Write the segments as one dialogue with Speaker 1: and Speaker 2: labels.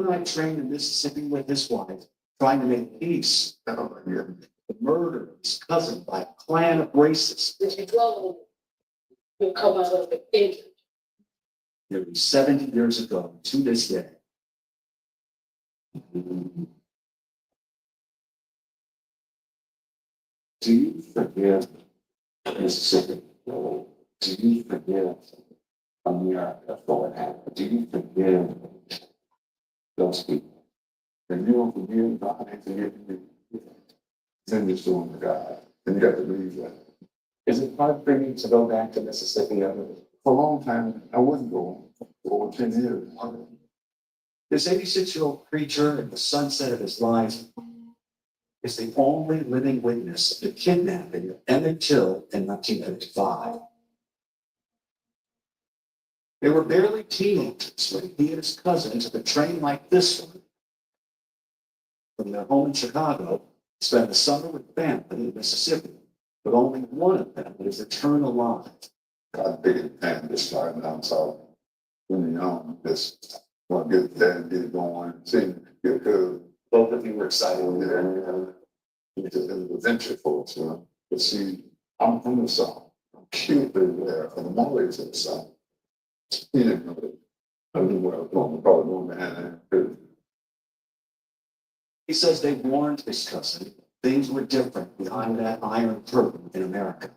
Speaker 1: overnight train in Mississippi with his wife, trying to make peace. The murder of his cousin by a clan of racists.
Speaker 2: Will come out of the injured.
Speaker 1: Nearly 70 years ago to this day. Do you forgive Mississippi? Do you forgive America for what happened? Do you forgive those people? If you don't forgive, God ain't forgiving you. Send this to God. And you got to believe that. Is it hard for you to go back to Mississippi ever? For a long time, I wouldn't go for over 10 years. This 86-year-old preacher at the sunset of his life is the only living witness of the kidnapping of Emmett Till in 1955. They were barely teenagers when he and his cousin took a train like this one from their home in Chicago, spent the summer with family in Mississippi, but only one of them was returned alive. God big and fan this time down south. When you're young, just want to get there and get it going, sing, get good. Both of you were excited when there, and it was an adventure for us, you know. But see, I'm from the south. I'm cute there, and I'm always in the south. He didn't know it. I knew where I was going, probably going behind. He says they warned his cousin things were different behind that iron curtain in America.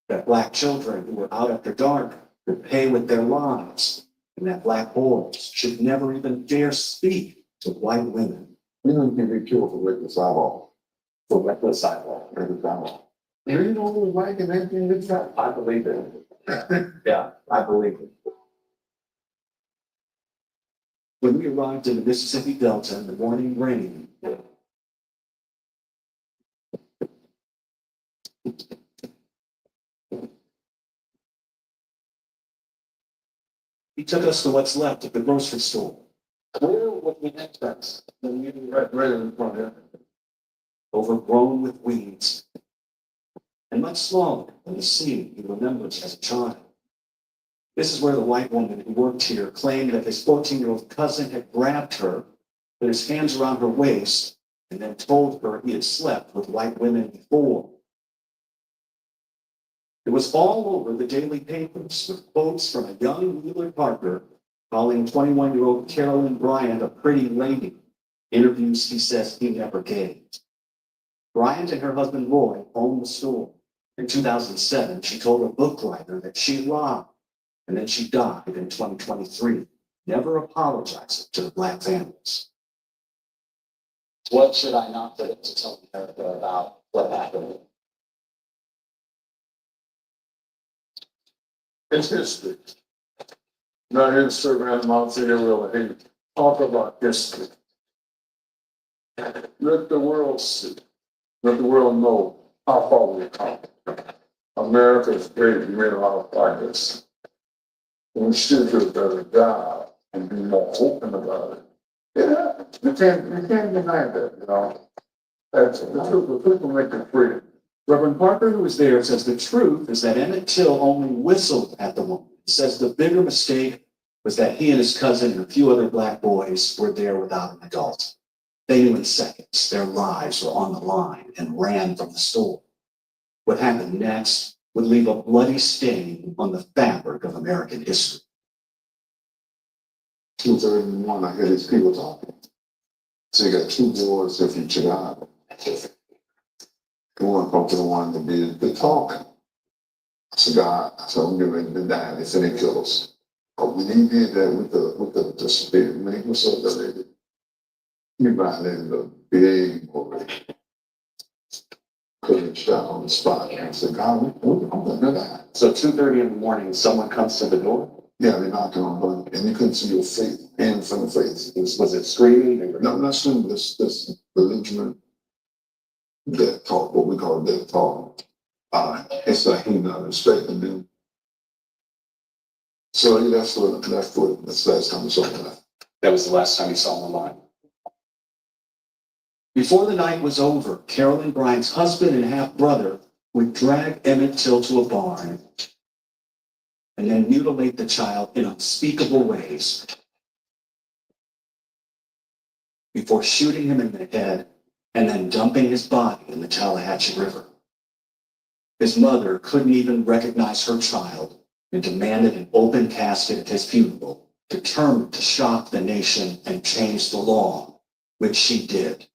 Speaker 1: That black children who were out after dark could pay with their lives, and that black boys should never even dare speak to white women. You know, you can be killed for reckless eyeball. For reckless eyeball. Reckless eyeball. You know who was white in 1955? I believe it. Yeah, I believe it. When we arrived in the Mississippi Delta in the morning rain, he took us to what's left of the grocery store. Where would we entrance? The new red in front of it, overgrown with weeds, and much smaller than the scene he remembers as a child. This is where the white woman who worked here claimed that his 14-year-old cousin had grabbed her, put his hands around her waist, and then told her he had slept with white women before. It was all over the daily papers with quotes from a young Wheeler Parker calling 21-year-old Carolyn Bryant a pretty lady, interviews he says he never gave. Bryant and her husband Roy owned the store. In 2007, she told a book writer that she lied, and then she died in 2023, never apologizing to the black families. What should I not forget to tell America about what happened? It's history. Not here to serve around the mouth here, really. Talk about history. Let the world see. Let the world know how far we've come. America is great. We made a lot of progress. We should do a better job and be more open about it. Yeah, you can't deny that, you know. That's the truth. The people make it free. Reverend Parker, who was there, says the truth is that Emmett Till only whistled at the woman. He says the bigger mistake was that he and his cousin and a few other black boys were there without an adult. They knew in seconds their lives were on the line and ran from the store. What happened next would leave a bloody stain on the fabric of American history. 2:31, I hear these people talking. So you got two boys from Chicago. One come to the one to be the talking. I said, God, I said, I'm getting ready to die. They said they kill us. But when he did that with the spirit, when he was so delivered, he violated a big boy. Couldn't shot on the spot. And I said, God, I'm going to die. So 2:30 in the morning, someone comes to the door? Yeah, they knocked on the door, and you couldn't see your face, hands from the face. Was it screaming? No, not screaming, this belligerent death talk, what we call death talk. It's like he's not respecting them. So that's the last time we saw him. That was the last time you saw him alive. Before the night was over, Carolyn Bryant's husband and half-brother would drag Emmett Till to a barn and then mutilate the child in unspeakable ways.
Speaker 3: before shooting him in the head and then dumping his body in the Tallahatchie River. His mother couldn't even recognize her child and demanded an open casket at his funeral, determined to shock the nation and change the law, which she did.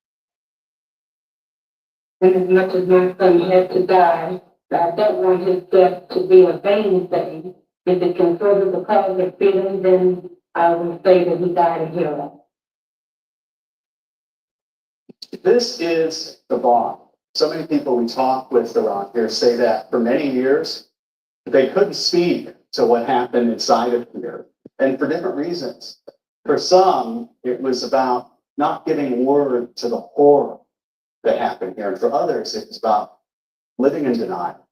Speaker 2: And as much as my son had to die, I don't want his death to be a vain thing. If it can further the cause of freedom, then I will say that he died a hero.
Speaker 3: This is the bond. So many people we talk with around here say that for many years, they couldn't speak to what happened inside of here, and for different reasons. For some, it was about not giving word to the horror that happened here, and for others, it was about living in denial.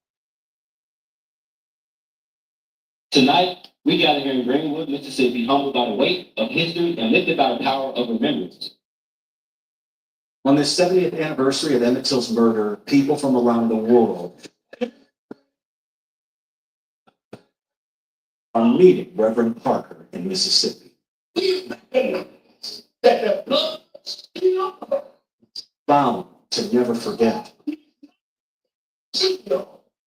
Speaker 4: Tonight, we gather here in Greenwood, Mississippi, humbled by the weight of history and lifted by the power of remembrance.
Speaker 3: On this 70th anniversary of Emmett Till's murder, people from around the world are meeting Reverend Parker in Mississippi. Bound to never forget.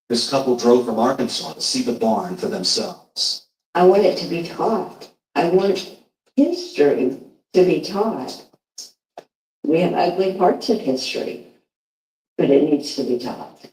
Speaker 3: This couple drove from Arkansas to see the barn for themselves.
Speaker 5: I want it to be taught. I want history to be taught. We have ugly parts of history, but it needs to be taught.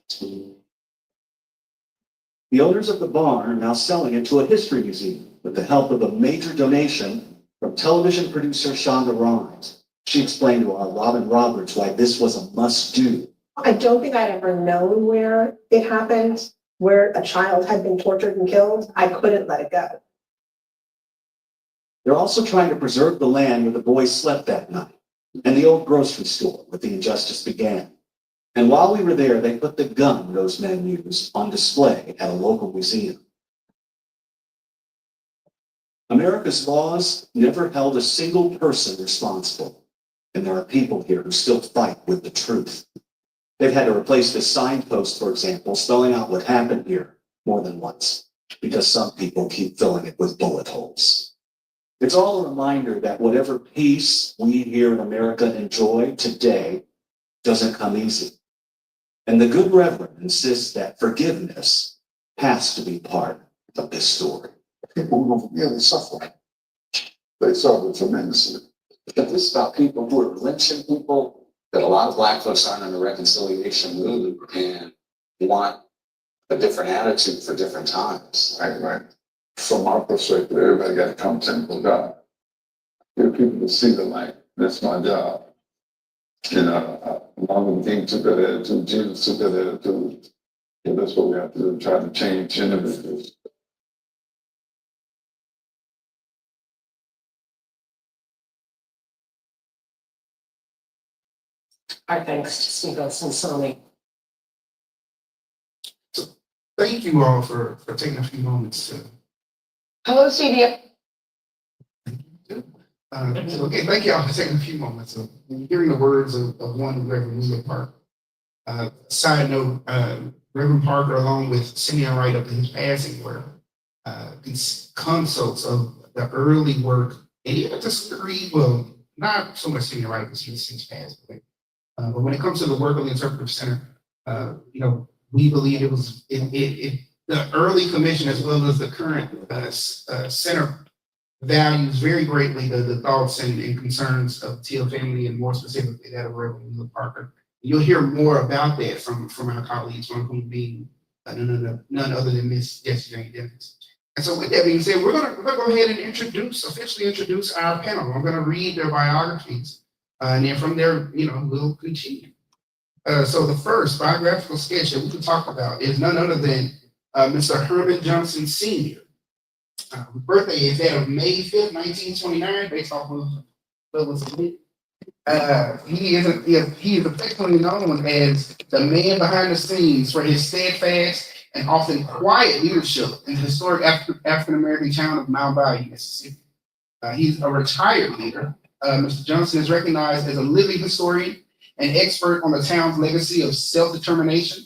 Speaker 3: The owners of the barn are now selling it to a history museum with the help of a major donation from television producer Shonda Rhimes. She explained to our Robin Roberts why this was a must-do.
Speaker 6: I don't think I'd ever known where it happened, where a child had been tortured and killed. I couldn't let it go.
Speaker 3: They're also trying to preserve the land where the boys slept that night and the old grocery store where the injustice began. And while we were there, they put the gun those men used on display at a local museum. America's laws never held a single person responsible, and there are people here who still fight with the truth. They've had to replace this signpost, for example, spelling out what happened here more than once, because some people keep filling it with bullet holes. It's all a reminder that whatever peace we here in America enjoy today doesn't come easy. And the good Reverend insists that forgiveness has to be part of this story.
Speaker 1: People who don't forgive, they suffer. They suffer tremendously.
Speaker 7: But this is about people who are lynching people, that a lot of Black folks aren't in the reconciliation mood and want a different attitude for different times.
Speaker 1: Right. From our perspective, everybody got to come to God. Get people to see the light. That's my job. And Martin Luther King took that attitude, Jesus took that attitude. And that's what we have to do, try to change individuals.
Speaker 8: Our thanks to Singles and Sony.
Speaker 9: Thank you all for taking a few moments to.
Speaker 2: Hello, Celia.
Speaker 9: Okay, thank you all for taking a few moments of hearing the words of one Reverend William Parker. Side note, Reverend Parker, along with Cindy and Wright up to his passing, were these consults of the early work, and even to some degree, well, not so much Cindy and Wright because he's since passed away. But when it comes to the work of the Interpretive Center, we believe it was the early commission as well as the current center values very greatly the thoughts and concerns of Till family, and more specifically that of Reverend William Parker. You'll hear more about that from our colleagues, one of whom being none other than Miss Jessie Jaynes-Diming. And so with that being said, we're gonna go ahead and officially introduce our panel. I'm gonna read their biographies, and then from there, we'll continue. So the first biographical sketch that we can talk about is none other than Mr. Hermon Johnson Sr. Birthday is that of May 5th, 1929, based off of what was it? He is affectionately known as the man behind the scenes for his steadfast and often quiet leadership in the historic African-American town of Mound, Bayou, Mississippi. He's a retired leader. Mr. Johnson is recognized as a living historian and expert on the town's legacy of self-determination,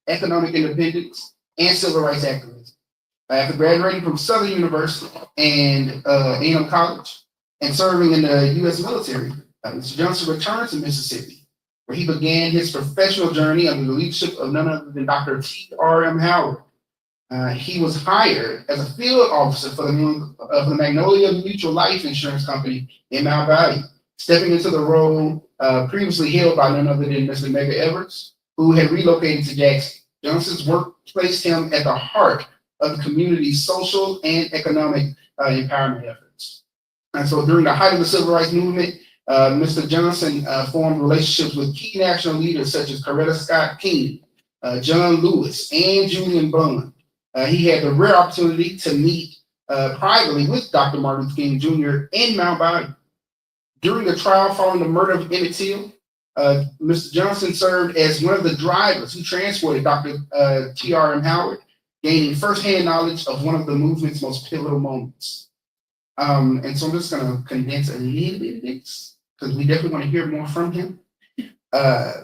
Speaker 9: economic independence, and civil rights activism. After graduating from Southern University and A&M College and serving in the U.S. military, Mr. Johnson returned to Mississippi, where he began his professional journey under the leadership of none other than Dr. T.R.M. Howard. He was hired as a field officer for the Magnolia Mutual Life Insurance Company in Mount Bayou, stepping into the role previously held by none other than Mr. Mega Everts, who had relocated to Jackson. Johnson's work placed him at the heart of the community's social and economic empowerment efforts. And so during the height of the civil rights movement, Mr. Johnson formed relationships with key national leaders such as Coretta Scott King, John Lewis, and Julian Bond. He had the rare opportunity to meet privately with Dr. Martin Luther King Jr. in Mount Bayou. During the trial following the murder of Emmett Till, Mr. Johnson served as one of the drivers who transported Dr. T.R.M. Howard, gaining firsthand knowledge of one of the movement's most pivotal moments. And so I'm just going to condense a little bit of this because we definitely want to hear more from him.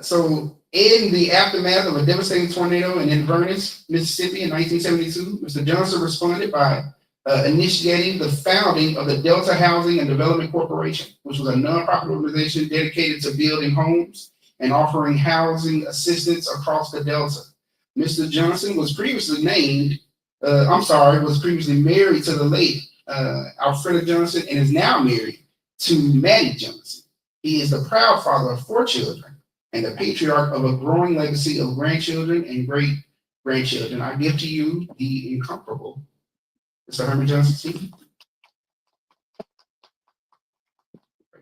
Speaker 9: So in the aftermath of a devastating tornado in Inverness, Mississippi in 1972, Mr. Johnson responded by initiating the founding of the Delta Housing and Development Corporation, which was a nonprofit organization dedicated to building homes and offering housing assistance across the Delta. Mr. Johnson was previously married to the late Alfreda Johnson and is now married to Maddie Johnson. He is the proud father of 4 children and the patriarch of a growing legacy of grandchildren and great-grandchildren. I give to you the incomparable Mr. Hermon Johnson.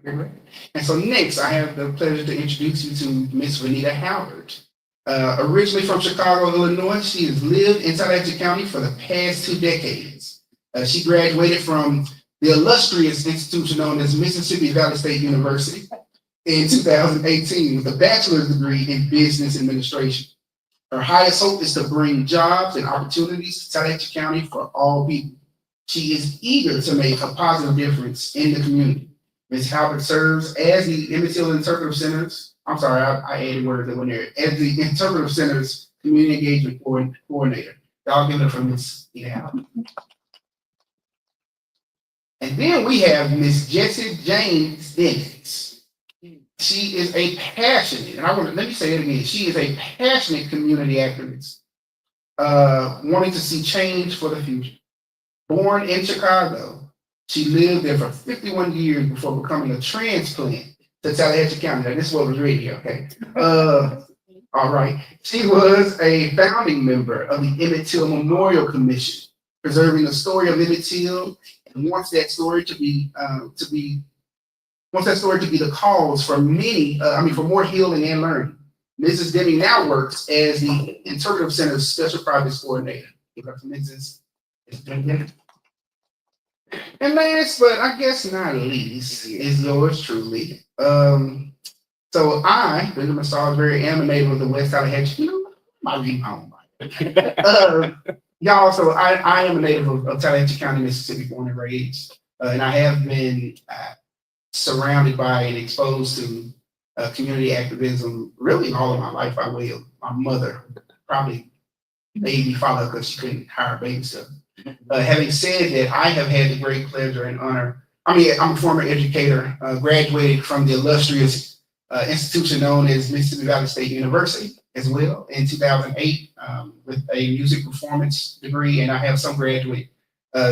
Speaker 9: And so next, I have the pleasure to introduce you to Miss Venita Halbert. Originally from Chicago, Illinois, she has lived in Tallahatchie County for the past 2 decades. She graduated from the illustrious institution known as Mississippi Valley State University in 2018 with a bachelor's degree in business administration. Her highest hope is to bring jobs and opportunities to Tallahatchie County for all people. She is eager to make a positive difference in the community. Ms. Halbert serves as the Emmett Till Interpretive Center's, I added words that went there, as the Interpretive Center's Community Engagement Coordinator. Y'all give it up for Ms. Halbert. And then we have Ms. Jessie Jaynes-Diming. She is a passionate, and let me say it again, she is a passionate community activist, wanting to see change for the future. Born in Chicago, she lived there for 51 years before becoming a transplant to Tallahatchie County. Now, this is what was read here, okay? All right. She was a founding member of the Emmett Till Memorial Commission, preserving the story of Emmett Till, and wants that story to be the cause for for more healing and learning. Mrs. Diming now works as the Interpretive Center's Special Projects Coordinator. Give it up for Mrs. Diming. And last, but I guess not least, is yours truly. So I, Benjamin Saulsberry, am a native of the West Tallahatchie. I read my own Bible. Y'all, so I am a native of Tallahatchie County, Mississippi, born and raised. And I have been surrounded by and exposed to community activism really all of my life by way of my mother. Probably made me follow because she couldn't hire a babysitter. Having said that, I have had the great pleasure and honor. I'm a former educator, graduated from the illustrious institution known as Mississippi Valley State University as well in 2008 with a music performance degree, and I have some graduate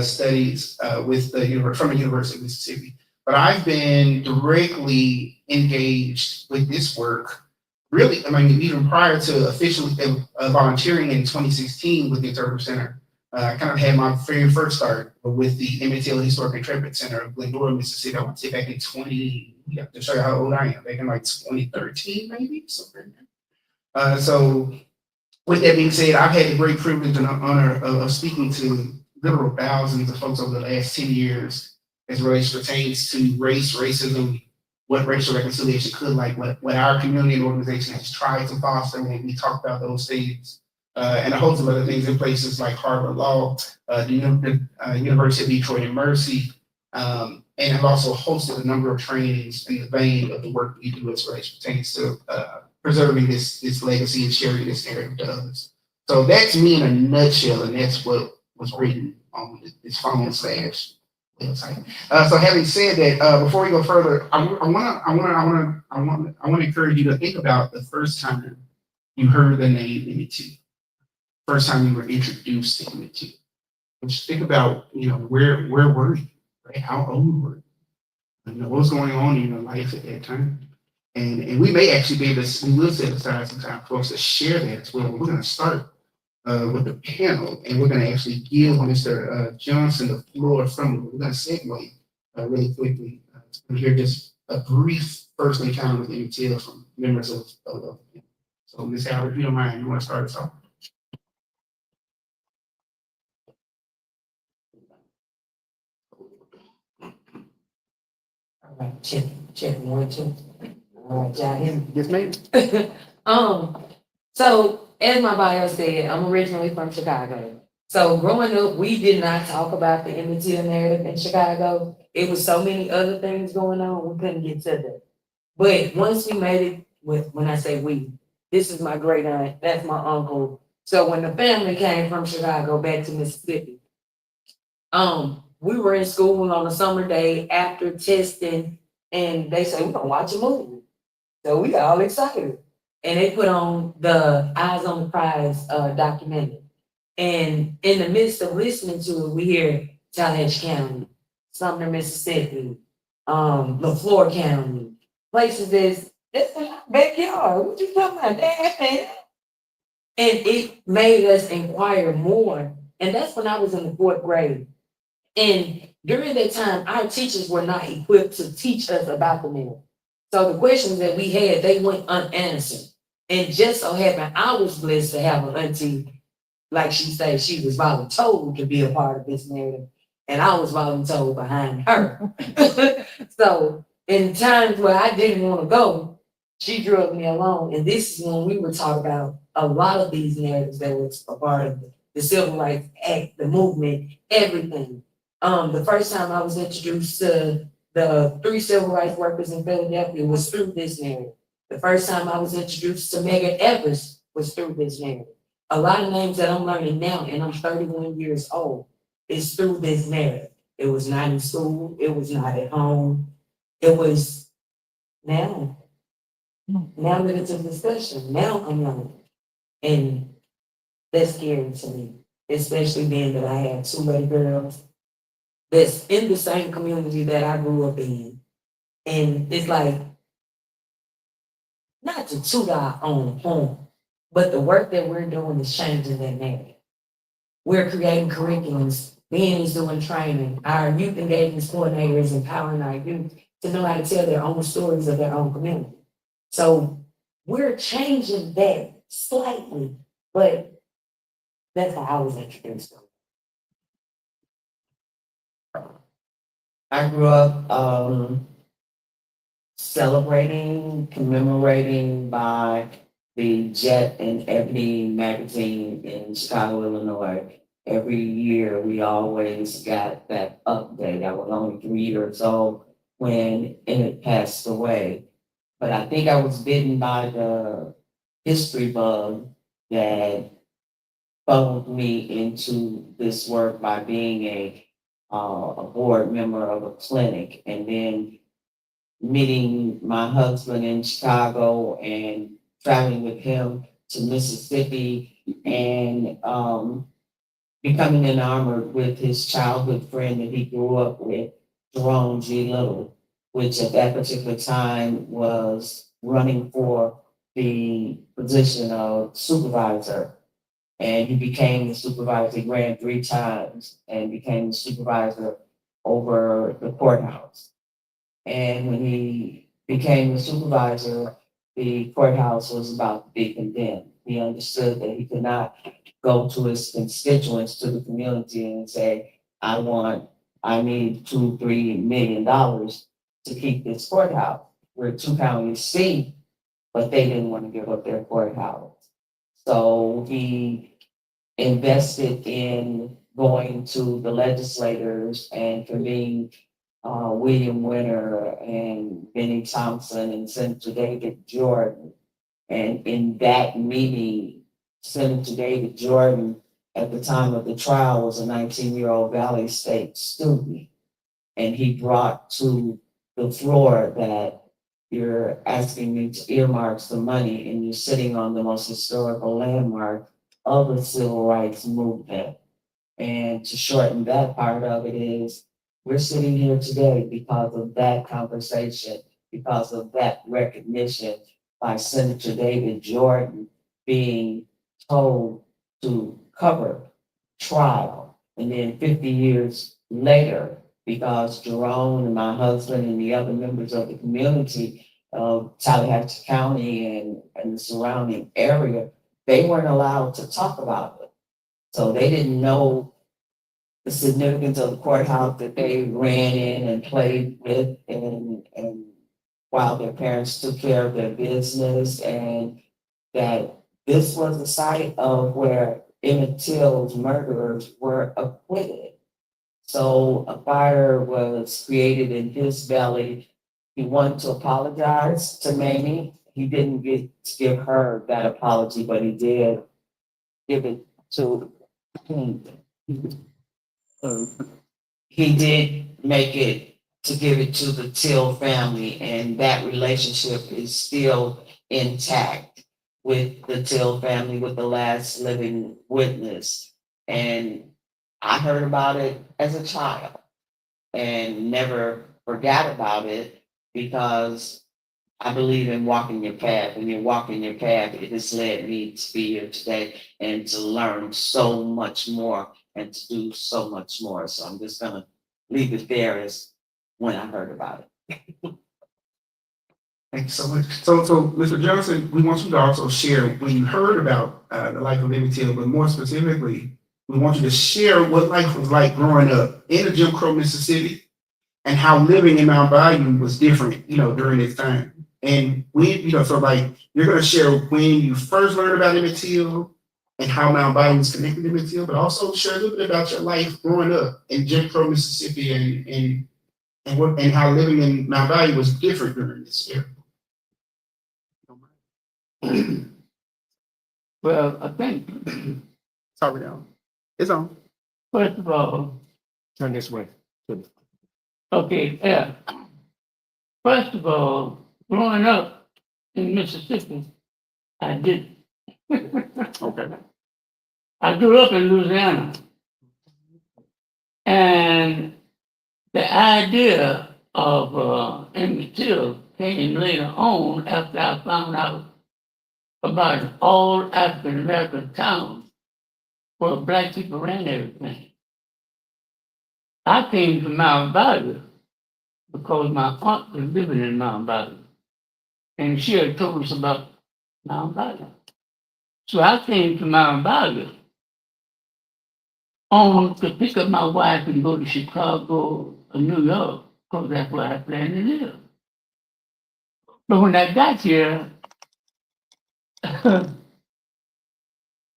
Speaker 9: studies from the University of Mississippi. But I've been directly engaged with this work, really, even prior to officially volunteering in 2016 with the Interpretive Center. I kind of had my very first start with the Emmett Till Historic Interpretive Center of Glendora, Mississippi. I want to say back in to show you how old I am, back in like 2013, maybe, something. So with that being said, I've had the great privilege and honor of speaking to literal thousands of folks over the last 10 years as pertains to race, racism, what racial reconciliation could like, what our community and organization has tried to foster when we talk about those things. And a host of other things in places like Harvard Law, the University of Detroit and Mercy, and have also hosted a number of trainings in the vein of the work we do as it pertains to preserving this legacy and sharing this narrative to others. So that's me in a nutshell, and that's what was written on this phone / website. So having said that, before we go further, I want to encourage you to think about the first time you heard the name Emmett Till, first time you were introduced to Emmett Till. Just think about, where were you, right? How old were you? What was going on in your life at that time? And we may actually be able to, we will set aside some time for us to share that as well. We're going to start with the panel, and we're going to actually give Mr. Johnson the floor from it. We're going to segue really quickly to hear just a brief first encounter with Emmett Till from members of so, Ms. Halbert, if you don't mind, you want to start us off?
Speaker 8: All right, check 1, 2. All right, y'all hear me?
Speaker 9: Yes, ma'am.
Speaker 8: So as my bio said, I'm originally from Chicago. So growing up, we did not talk about the Emmett Till narrative in Chicago. It was so many other things going on, we couldn't get to that. But once we made it, when I say we, this is my great aunt, that's my uncle. So when the family came from Chicago back to Mississippi, we were in school on a summer day after testing, and they said, we're gonna watch a movie. So we got all excited. And they put on the Eyes on the Prize documentary. And in the midst of listening to it, we hear Tallahatchie County, Sumner, Mississippi, LaFleur County, places that's in our backyard. What you talking about? That, man. And it made us inquire more. And that's when I was in the 4th grade. And during that time, our teachers were not equipped to teach us about the mill. So the questions that we had, they went unanswered. And just so happened, I was blessed to have an auntie, like she said, she was voluntold to be a part of this narrative. And I was voluntold behind her. So in times where I didn't want to go, she drug me along. And this is when we were talking about a lot of these narratives that was a part of the Civil Rights Act, the movement, everything. The first time I was introduced to the 3 civil rights workers in Philadelphia was through this narrative. The first time I was introduced to Megan Evers was through this narrative. A lot of names that I'm learning now, and I'm 31 years old, is through this narrative. It was not in school. It was not at home. It was now. Now that it's a discussion, now I'm learning. And that's scary to me, especially being that I have 2 little girls that's in the same community that I grew up in. And it's like, not to toot our own horn, but the work that we're doing is changing that narrative. We're creating curriculums, Ben is doing training, our youth engagement coordinator is empowering our youth to know how to tell their own stories of their own community. So we're changing that slightly, but that's how I was introduced. I grew up celebrating, commemorating by the Jet and Ebony magazine in Chicago, Illinois. Every year, we always got that update. I was only 3 years old when Emmett passed away. But I think I was bitten by the history bug that followed me into this work by being a board member of a clinic, and then meeting my husband in Chicago and traveling with him to Mississippi, and becoming enamored with his childhood friend that he grew up with, Jerome G. Little, which at that particular time was running for the position of supervisor. And he became the supervisor. He ran 3 times and became the supervisor over the courthouse. And when he became the supervisor, the courthouse was about to be condemned. He understood that he could not go to his constituents, to the community, and say, I need $2-3 million to keep this courthouse. We're a 2-county seat, but they didn't want to give up their courthouse. So he invested in going to the legislators and convened William Winter and Benny Thompson and Senator David Jordan. And in that meeting, Senator David Jordan, at the time of the trial, was a 19-year-old Valley State student. And he brought to the floor that you're asking me to earmark some money and you're sitting on the most historical landmark of the civil rights movement. And to shorten that part of it is, we're sitting here today because of that conversation, because of that recognition by Senator David Jordan being told to cover trial. And then 50 years later, because Jerome and my husband and the other members of the community of Tallahatchie County and the surrounding area, they weren't allowed to talk about it. So they didn't know the significance of the courthouse that they ran in and played with and while their parents took care of their business, and that this was the site of where Emmett Till's murderers were acquitted. So a fire was created in his belly. He wanted to apologize to Mamie. He didn't get to give her that apology, but he did give it to he did make it to give it to the Till family, and that relationship is still intact with the Till family, with the last living witness. And I heard about it as a child and never forgot about it, because I believe in walking your path. When you're walking your path, it has led me to be here today and to learn so much more and to do so much more. So I'm just gonna leave it there as when I heard about it.
Speaker 9: Thank you so much. So, Mr. Johnson, we want you to also share when you heard about the life of Emmett Till, but more specifically, we want you to share what life was like growing up in a Jim Crow Mississippi and how living in Mount Bayou was different, during this time. And so like you're going to share when you first learned about Emmett Till and how Mount Bayou is connected to Emmett Till, but also share a little bit about your life growing up in Jim Crow Mississippi and how living in Mount Bayou was different during this era.
Speaker 10: Well, I think,
Speaker 9: Sorry, now. It's on.
Speaker 10: first of all,
Speaker 9: Turn this way.
Speaker 10: okay, yeah. First of all, growing up in Mississippi, I did.
Speaker 9: Okay.
Speaker 10: I grew up in Louisiana. And the idea of Emmett Till came later on after I found out about all African American towns where black people ran everything. I came to Mount Bayou because my aunt was living in Mount Bayou, and she had told us about Mount Bayou. So I came to Mount Bayou to pick up my wife and go to Chicago or New York, because that's where I planned to live. But when I got here,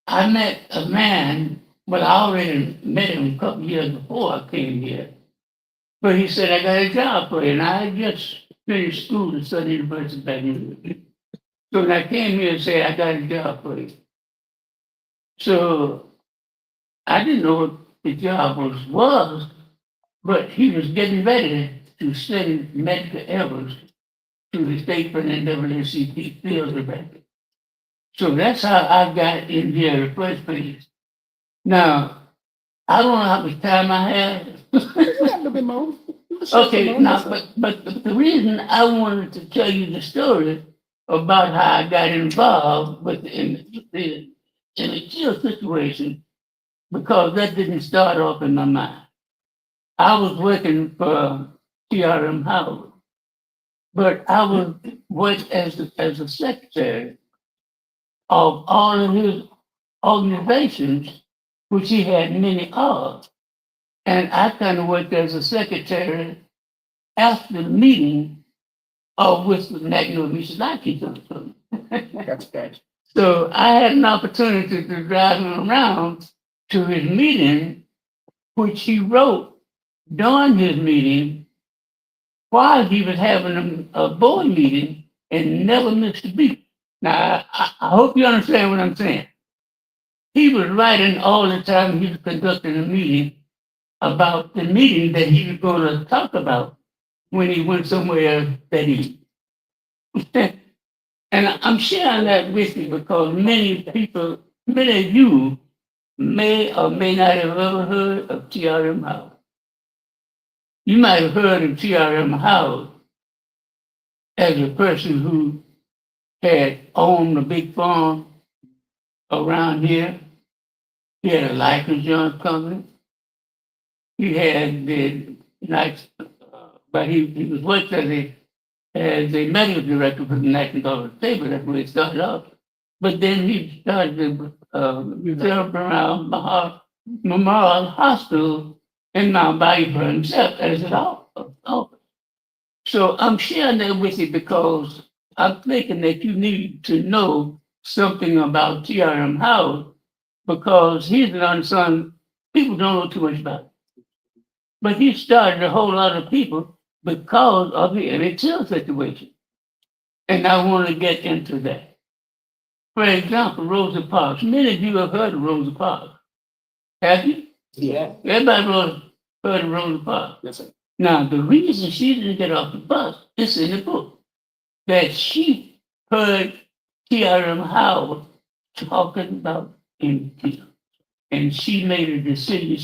Speaker 10: I met a man, but I already met him a couple years before I came here. But he said, I got a job for you, and I had just finished school to study University of Bayou. So when I came here and said, I got a job for you. So I didn't know what the job was, but he was getting ready to send medical errors to the state for the NAACP field director. So that's how I got in here in the first place. Now, I don't know how much time I have.
Speaker 9: A little bit more.
Speaker 10: Okay, now, but the reason I wanted to tell you the story about how I got involved with the Till situation, because that didn't start off in my mind. I was working for TRM Howard, but I was worked as a secretary of all of his organizations, which he had many of. And I kind of worked as a secretary after the meeting of which the National Missionary Council. So I had an opportunity to drive him around to his meeting, which he wrote during his meeting while he was having a board meeting and never missed a beat. Now, I hope you understand what I'm saying. He was writing all the time he was conducting a meeting, about the meeting that he was going to talk about when he went somewhere that he. And I'm sharing that with you because many people, many of you may or may not have ever heard of T.R.M. Howard. You might have heard of T.R.M. Howard as a person who had owned a big farm around here. He had a life insurance company. He had the nice, but he was worked as a medical director for the National Guard of State, that's where he started off. But then he started to serve around Memorial Hospital in Mount Bayou for himself as his office. So I'm sharing that with you because I'm thinking that you need to know something about T.R.M. Howard because he's an unsung, people don't know too much about him. But he started a whole lot of people because of the Emmett Till situation. And I want to get into that. For example, Rosa Parks. Many of you have heard of Rosa Parks. Have you?
Speaker 9: Yeah.
Speaker 10: Everybody heard of Rosa Parks.
Speaker 9: Yes, sir.
Speaker 10: Now, the reason she didn't get off the bus is in the book. That she heard T.R.M. Howard talking about Emmett Till. And she made a decision.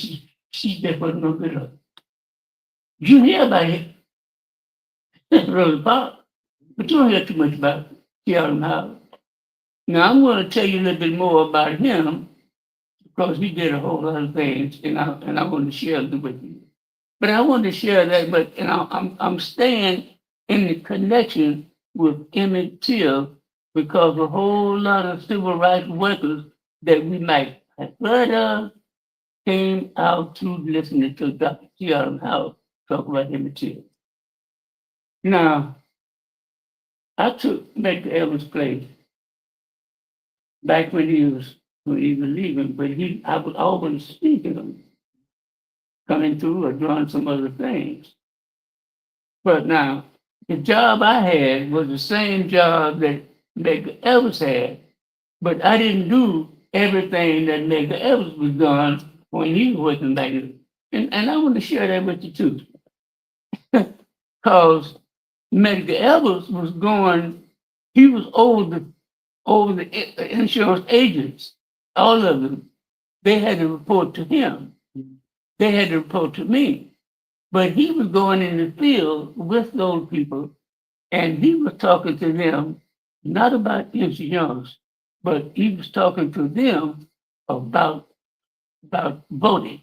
Speaker 10: She just wasn't no good at it. You hear about it. Rosa Parks. But you don't hear too much about T.R.M. Howard. Now, I'm going to tell you a little bit more about him because he did a whole lot of things, and I want to share them with you. But I want to share that, but I'm staying in the connection with Emmett Till because a whole lot of civil rights workers that we might have heard of came out to listening to Dr. T.R.M. Howard talk about Emmett Till. Now, I took Medgar Evers' place back when he was leaving, but I was always speaking of him, coming through or doing some other things. But now, the job I had was the same job that Medgar Evers had, but I didn't do everything that Medgar Evers was doing when he was working back then. And I want to share that with you too. Because Medgar Evers was he was over the insurance agents, all of them. They had to report to him. They had to report to me. But he was going in the field with those people, and he was talking to them, not about insurance, but he was talking to them about voting.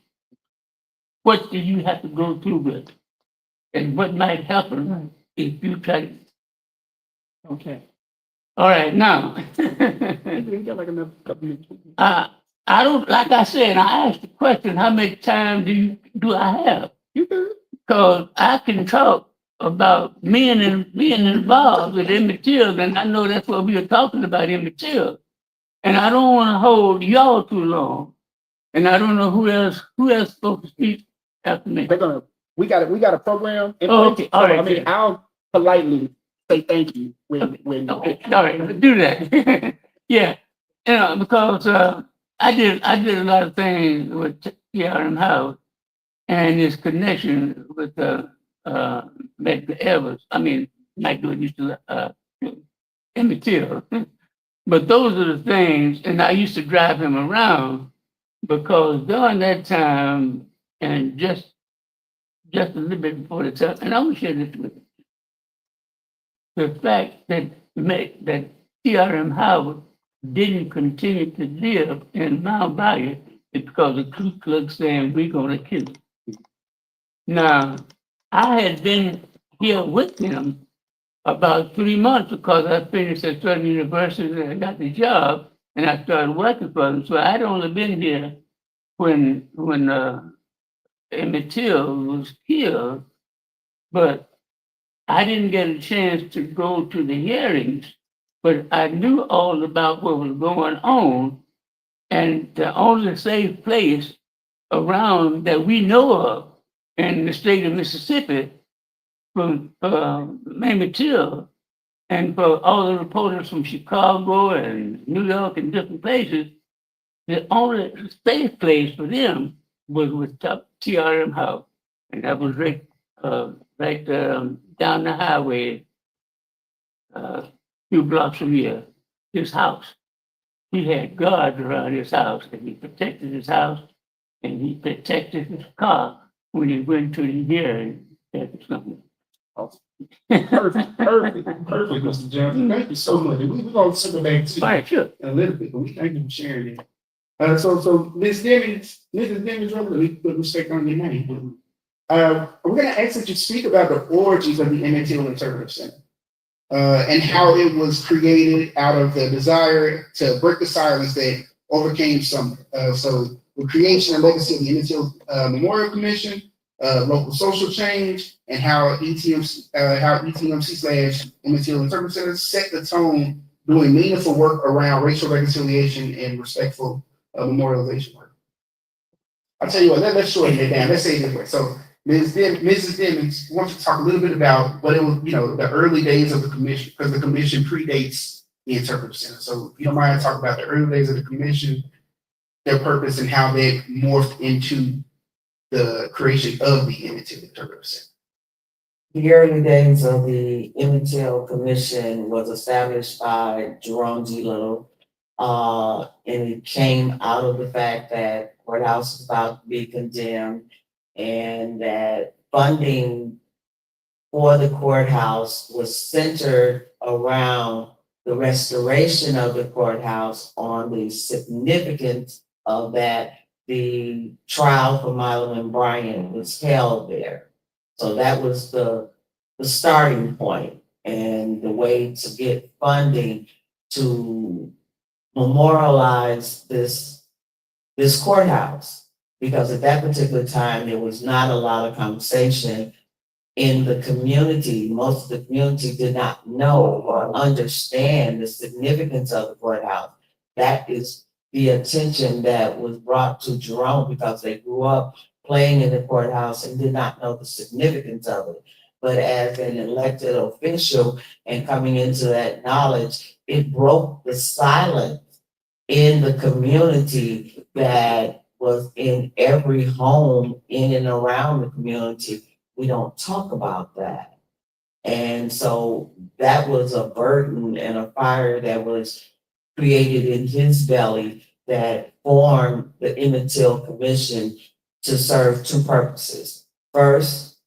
Speaker 10: What do you have to go through with? And what might happen if you try to. Okay. All right, now. I don't, like I said, I asked the question, how much time do I have? Because I can talk about being involved with Emmett Till, and I know that's what we were talking about, Emmett Till. And I don't want to hold y'all too long. And I don't know who else supposed to speak after me.
Speaker 9: We got a program.
Speaker 10: Okay, all right.
Speaker 9: I mean, I'll politely say thank you when.
Speaker 10: Okay, all right, do that. Yeah, because I did a lot of things with T.R.M. Howard and his connection with Medgar Evers. I mean, not doing used to Emmett Till. But those are the things, and I used to drive him around because during that time, and just a little bit before the time, and I'm gonna share this with you. The fact that T.R.M. Howard didn't continue to live in Mount Bayou is because the Ku Klux saying we're gonna kill him. Now, I had been here with him about 3 months because I finished at Southern University and I got the job and I started working for them. So I'd only been here when Emmett Till was killed, but I didn't get a chance to go to the hearings, but I knew all about what was going on. And the only safe place around that we know of in the state of Mississippi from Emmett Till and for all the reporters from Chicago and New York and different places, the only safe place for them was with TRM House, and that was right down the highway, few blocks from here, his house. He had guards around his house, and he protected his house, and he protected his car when he went to the hearing. That's something.
Speaker 9: Perfect, Mr. Johnson. Thank you so much. We're gonna circle back to
Speaker 10: Right, sure.
Speaker 9: in a little bit, but we thank you for sharing it. So Ms. Mrs. Diming, we put respect on your name. We're gonna ask that you speak about the origins of the Emmett Till Interpretive Center. And how it was created out of the desire to break the silence that overcame some. So the creation and legacy of the Emmett Till Memorial Commission, local social change, and how ETMC / Emmett Till Interpretive Center set the tone doing meaningful work around racial reconciliation and respectful memorialization work. I'll tell you what, let's shorten it down. Let's say it this way. So Mrs. Diming, I want you to talk a little bit about what it was, the early days of the commission, because the commission predates the Interpretive Center. So if you don't mind, talk about the early days of the commission, their purpose, and how they morphed into the creation of the Emmett Till Interpretive Center.
Speaker 8: The early days of the Emmett Till Commission was established by Jerome G. Little. And it came out of the fact that courthouse was about to be condemned, and that funding for the courthouse was centered around the restoration of the courthouse, on the significance of that the trial for Milo and Bryant was held there. So that was the starting point, and the way to get funding to memorialize this courthouse. Because at that particular time, there was not a lot of conversation in the community. Most of the community did not know or understand the significance of the courthouse. That is the attention that was brought to Jerome, because they grew up playing in the courthouse and did not know the significance of it. But as an elected official and coming into that knowledge, it broke the silence in the community that was in every home in and around the community. We don't talk about that. And so that was a burden and a fire that was created in his belly that formed the Emmett Till Commission to serve two purposes. First,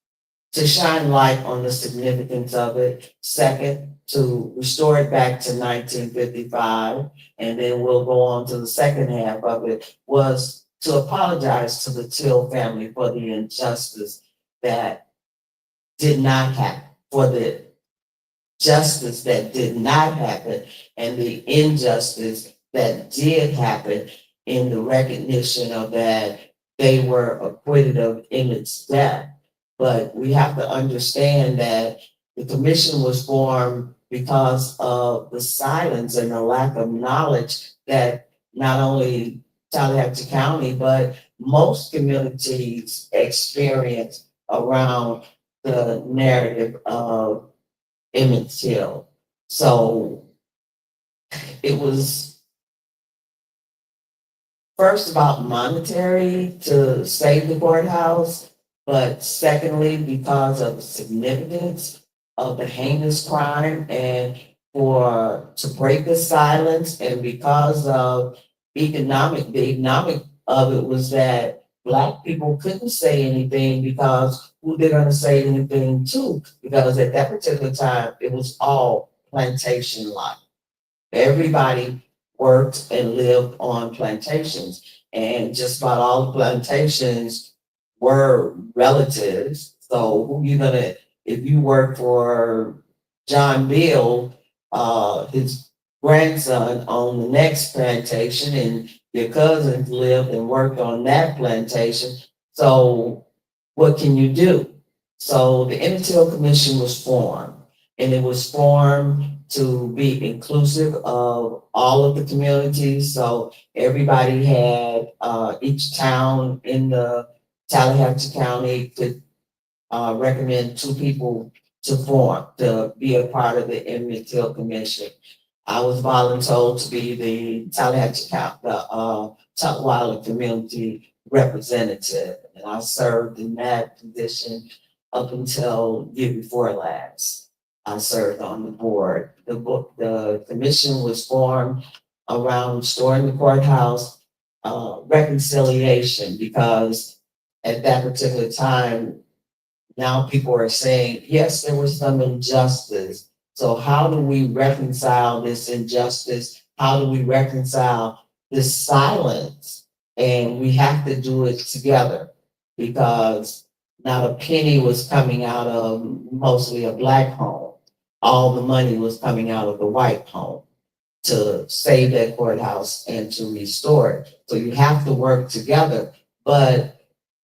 Speaker 8: to shine light on the significance of it. Second, to restore it back to 1955. And then we'll go on to the second half of it, was to apologize to the Till family for the injustice that did not happen, for the justice that did not happen, and the injustice that did happen in the recognition of that they were acquitted of Emmett's death. But we have to understand that the commission was formed because of the silence and the lack of knowledge that not only Tallahatchie County, but most communities experience around the narrative of Emmett Till. So it was first about monetary to save the courthouse, but secondly, because of the significance of the heinous crime, and to break the silence, and because of the economic of it was that Black people couldn't say anything, because who they're gonna say anything to? Because at that particular time, it was all plantation life. Everybody worked and lived on plantations, and just about all the plantations were relatives. So who you gonna, if you work for John Bill, his grandson owned the next plantation, and your cousins lived and worked on that plantation. So what can you do? So the Emmett Till Commission was formed, and it was formed to be inclusive of all of the communities. So everybody had, each town in the Tallahatchie County could recommend two people to be a part of the Emmett Till Commission. I was volunteered to be the Tallahatchie County, Tutwiler Community representative, and I served in that position up until year before last. I served on the board. The commission was formed around restoring the courthouse, reconciliation, because at that particular time, now people are saying, yes, there was some injustice. So how do we reconcile this injustice? How do we reconcile this silence? And we have to do it together, because not a penny was coming out of mostly a Black home. All the money was coming out of the white home to save that courthouse and to restore it. So you have to work together. But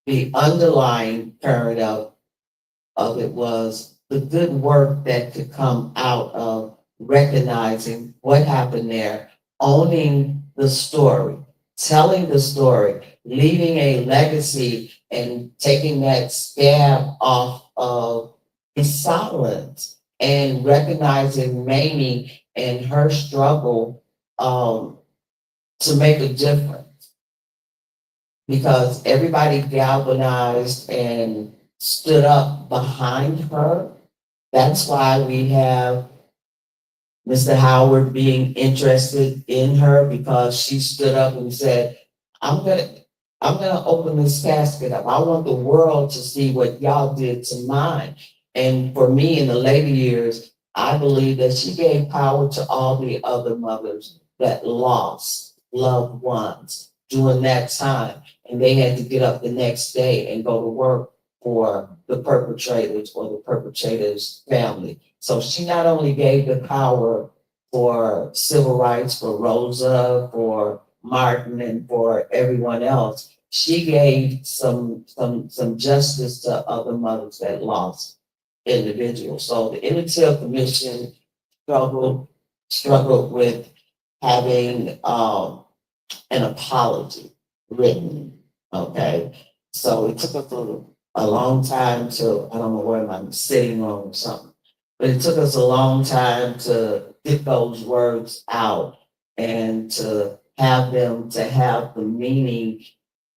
Speaker 8: the underlying current of it was the good work that could come out of recognizing what happened there, owning the story, telling the story, leaving a legacy, and taking that scab off of the silence, and recognizing Mamie and her struggle to make a difference. Because everybody galvanized and stood up behind her. That's why we have Mr. Howard being interested in her, because she stood up and said, I'm gonna open this casket up. I want the world to see what y'all did to mine. And for me, in the later years, I believe that she gave power to all the other mothers that lost loved ones during that time. And they had to get up the next day and go to work for the perpetrators or the perpetrator's family. So she not only gave the power for civil rights, for Rosa, for Martin, and for everyone else, she gave some justice to other mothers that lost individuals. So the Emmett Till Commission struggled with having an apology written. Okay, so it took us a long time to, I don't know where I'm sitting on or something, but it took us a long time to get those words out and to have them to have the meaning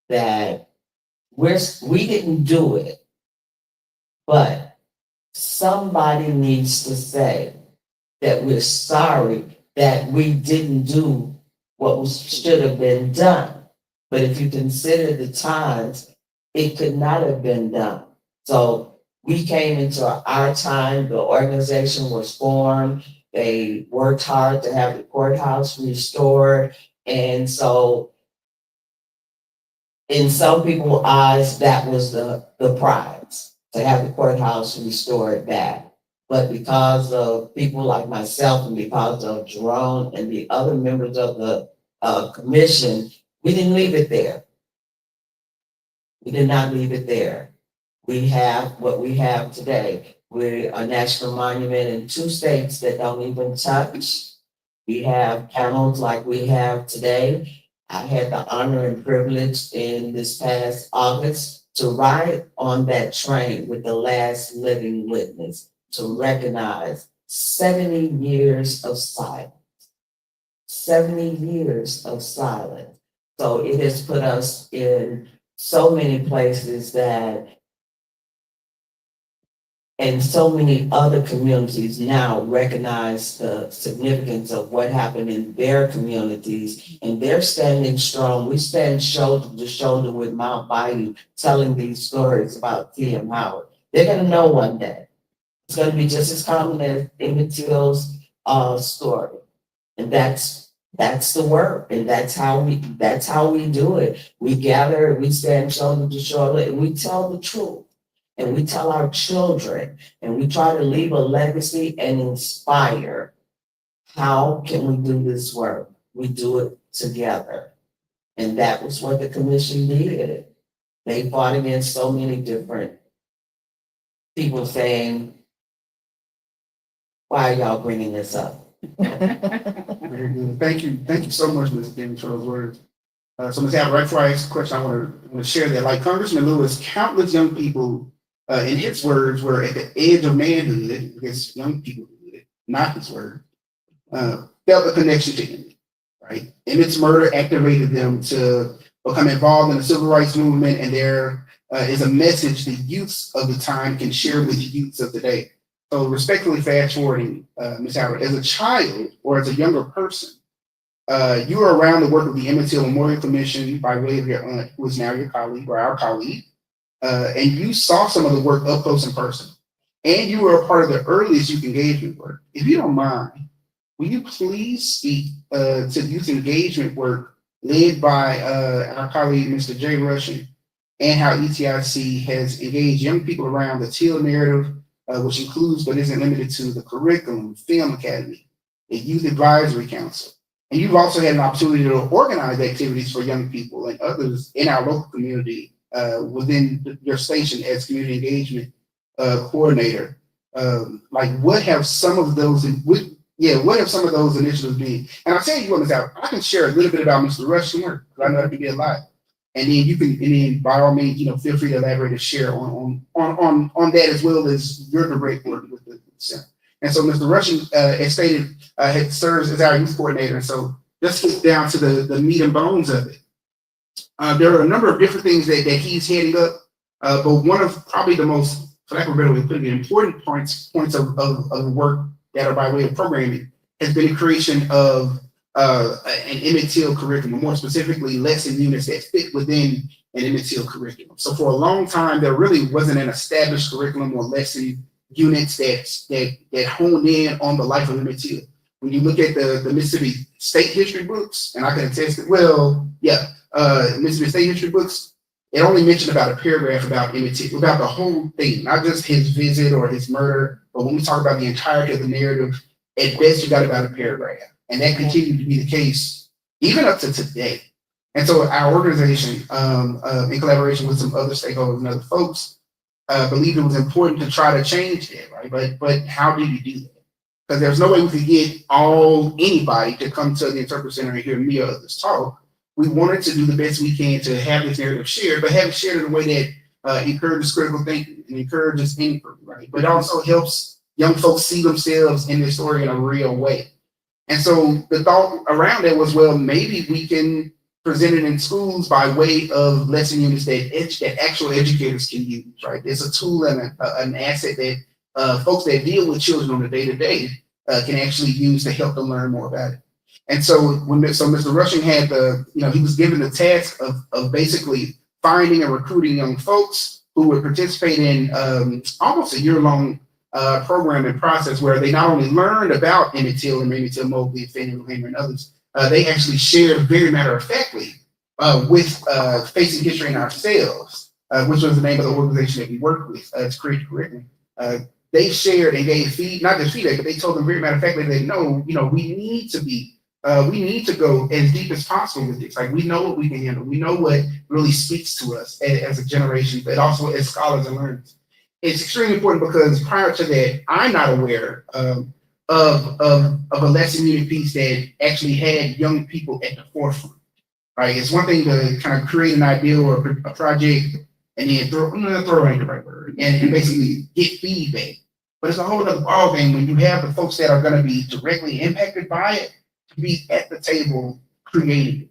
Speaker 8: that we didn't do it, but somebody needs to say that we're sorry that we didn't do what should have been done. But if you consider the times, it could not have been done. So we came into our time, the organization was formed, they worked hard to have the courthouse restored. And so in some people's eyes, that was the prize, to have the courthouse restored back. But because of people like myself and because of Jerome and the other members of the commission, we didn't leave it there. We did not leave it there. We have what we have today. We're a national monument in 2 states that don't even touch. We have panels like we have today. I had the honor and privilege in this past August to ride on that train with the last living witness to recognize 70 years of silence. 70 years of silence. So it has put us in so many places that, and so many other communities now recognize the significance of what happened in their communities, and they're standing strong. We stand shoulder to shoulder with Mount Bayou, telling these stories about T.M. Howard. They're gonna know one day. It's gonna be just as common as Emmett Till's story, and that's the work, and that's how we do it. We gather, we stand shoulder to shoulder, and we tell the truth. And we tell our children, and we try to leave a legacy and inspire. How can we do this work? We do it together. And that was what the commission did. They fought against so many different people saying, why are y'all bringing this up?
Speaker 9: Very good. Thank you so much, Ms. Diming, for those words. So Ms. Halbert, right before I ask the question, I want to share that, like Congressman Lewis, countless young people, in his words, were at the edge of manhood, because young people did it, not his word, felt a connection to him, right? Emmett's murder activated them to become involved in the civil rights movement, and there is a message the youths of the time can share with the youths of today. So respectfully fast forwarding, Ms. Howard, as a child or as a younger person, you were around the work of the Emmett Till Memorial Commission by way of your aunt, who is now your colleague or our colleague, and you saw some of the work up close and personal. And you were a part of the earliest youth engagement work. If you don't mind, will you please speak to youth engagement work led by our colleague, Mr. Jay Rushing, and how ETIC has engaged young people around the Till narrative, which includes but isn't limited to the curriculum, film academy, the youth advisory council. And you've also had an opportunity to organize activities for young people and others in our local community within your station as community engagement coordinator. Like, what have some of those initiatives been? And I'll tell you what, Ms. Albert, I can share a little bit about Mr. Rush's work, because I know that can be a lot. And then you can, and then by all means, feel free to elaborate and share on that, as well as your direct work with the center. And so Mr. Rushing, as stated, serves as our youth coordinator. And so let's get down to the meat and bones of it. There are a number of different things that he's heading up, but one of probably the most, for lack of a better way of putting it, important points of the work that are by way of programming has been the creation of an Emmett Till curriculum, more specifically lesson units that fit within an Emmett Till curriculum. So for a long time, there really wasn't an established curriculum or lesson units that hone in on the life of Emmett Till. When you look at the Mississippi State history books, and I can attest it, Mississippi State history books, it only mentioned about a paragraph about Emmett Till, about the whole thing, not just his visit or his murder, but when we talk about the entirety of the narrative, at best you got about a paragraph. And that continued to be the case even up to today. And so our organization, in collaboration with some other stakeholders and other folks, believed it was important to try to change that, right? But how do you do that? Because there's no way we could get anybody to come to the Interpretive Center and hear me or others talk. We wanted to do the best we can to have this narrative shared, but have it shared in a way that encourages critical thinking and encourages inquiry, right? But also helps young folks see themselves in this story in a real way. And so the thought around that was, well, maybe we can present it in schools by way of lesson units that actual educators can use, right? There's a tool and an asset that folks that deal with children on a day-to-day can actually use to help them learn more about it. And so Mr. Rushing had he was given the task of basically finding and recruiting young folks who would participate in almost a year-long program and process where they not only learned about Emmett Till and Emmett Till Mobley, Fannie Lou Hamer, and others, they actually shared very matter-of-factly with Facing History in Ourselves, which was the name of the organization that we worked with to create the curriculum. They shared and gave not just feedback, but they told them very matter-of-factly that we need to go as deep as possible with this. Like, we know what we can handle. We know what really speaks to us as a generation, but also as scholars and learners. It's extremely important because prior to that, I'm not aware of a lesson unit piece that actually had young people at the forefront. Right? It's one thing to kind of create an idea or a project and then throw ain't the right word, and basically get feedback. But it's a whole other ballgame when you have the folks that are going to be directly impacted by it to be at the table creating it.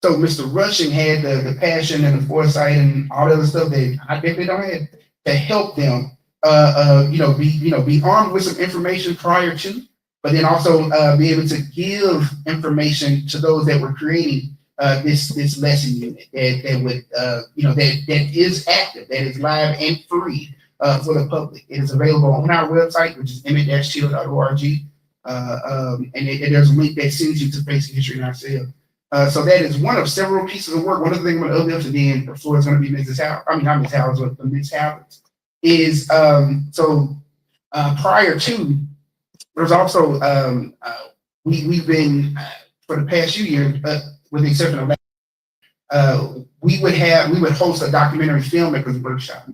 Speaker 9: So Mr. Rushing had the passion and the foresight and all the other stuff that I definitely don't have to help them, be armed with some information prior to, but then also be able to give information to those that were creating this lesson unit that is active, that is live and free for the public. It is available on our website, which is emmett-till.org, and there's a link that sends you to Facing History in Ourselves. So that is one of several pieces of work. One of the things I'm going to uplift, and then the floor is going to be Mrs. Howard. I mean, not Ms. Howard, but Ms. Howard. Is prior to, there's also we've been for the past few years, with the exception of we would host a documentary filmmakers workshop.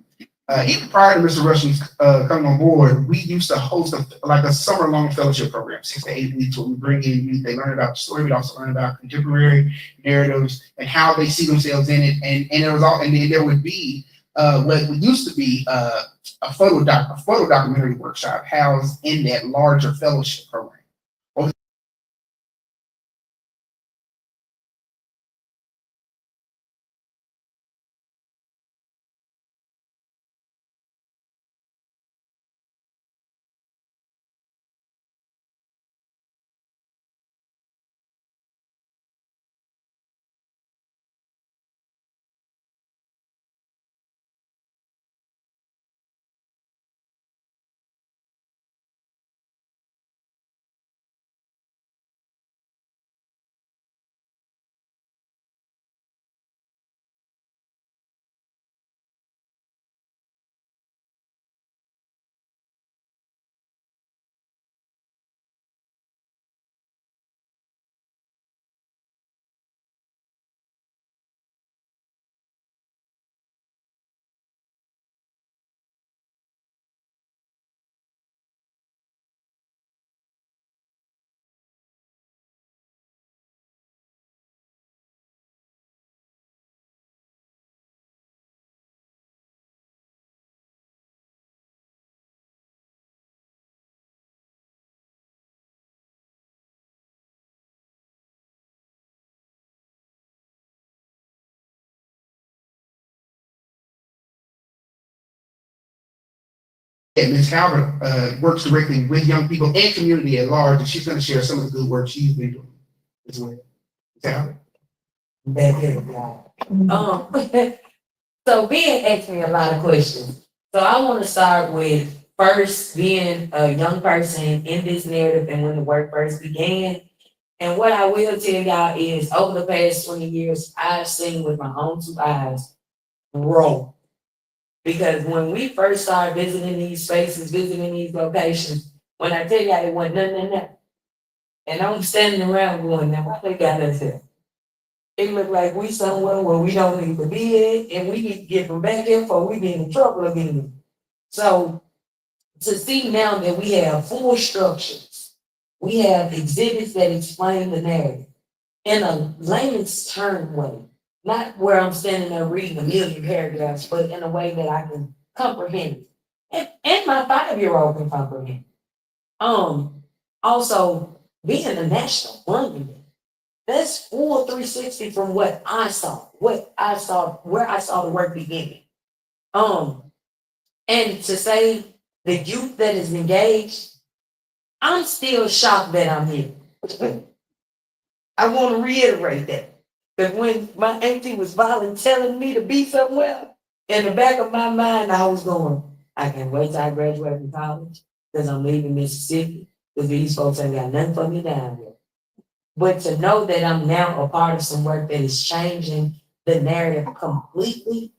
Speaker 9: Even prior to Mr. Rushing's coming on board, we used to host a summer-long fellowship program, 6 to 8 weeks, where we bring in youth. They learn about the story, we also learn about contemporary narratives and how they see themselves in it. And then there would be what used to be a photo documentary workshop housed in that larger fellowship program. And Ms. Halbert works directly with young people and community at large, and she's going to share some of the good work she's been doing as well. Ms. Halbert?
Speaker 8: Back here, y'all. So Ben asked me a lot of questions. So I want to start with first being a young person in this narrative and when the work first began. And what I will tell y'all is over the past 20 years, I've seen with my own two eyes grow. Because when we first started visiting these spaces, visiting these locations, when I tell y'all it wasn't nothing. And I'm standing around going, now why they got us here? It looked like we somewhere where we don't need to be at, and we need to get from back here before we get in trouble again. So to see now that we have full structures, we have exhibits that explain the narrative in a layman's term way, not where I'm standing there reading a million paragraphs, but in a way that I can comprehend it. And my 5-year-old can comprehend it. Also being a national monument. That's full 360 from what I saw, where I saw the work beginning. And to say the youth that is engaged, I'm still shocked that I'm here. I want to reiterate that. That when my auntie was volunteering me to be somewhere, in the back of my mind, I was going, I can't wait till I graduate from college, because I'm leaving Mississippi, because these folks ain't got nothing for me down here. But to know that I'm now a part of some work that is changing the narrative completely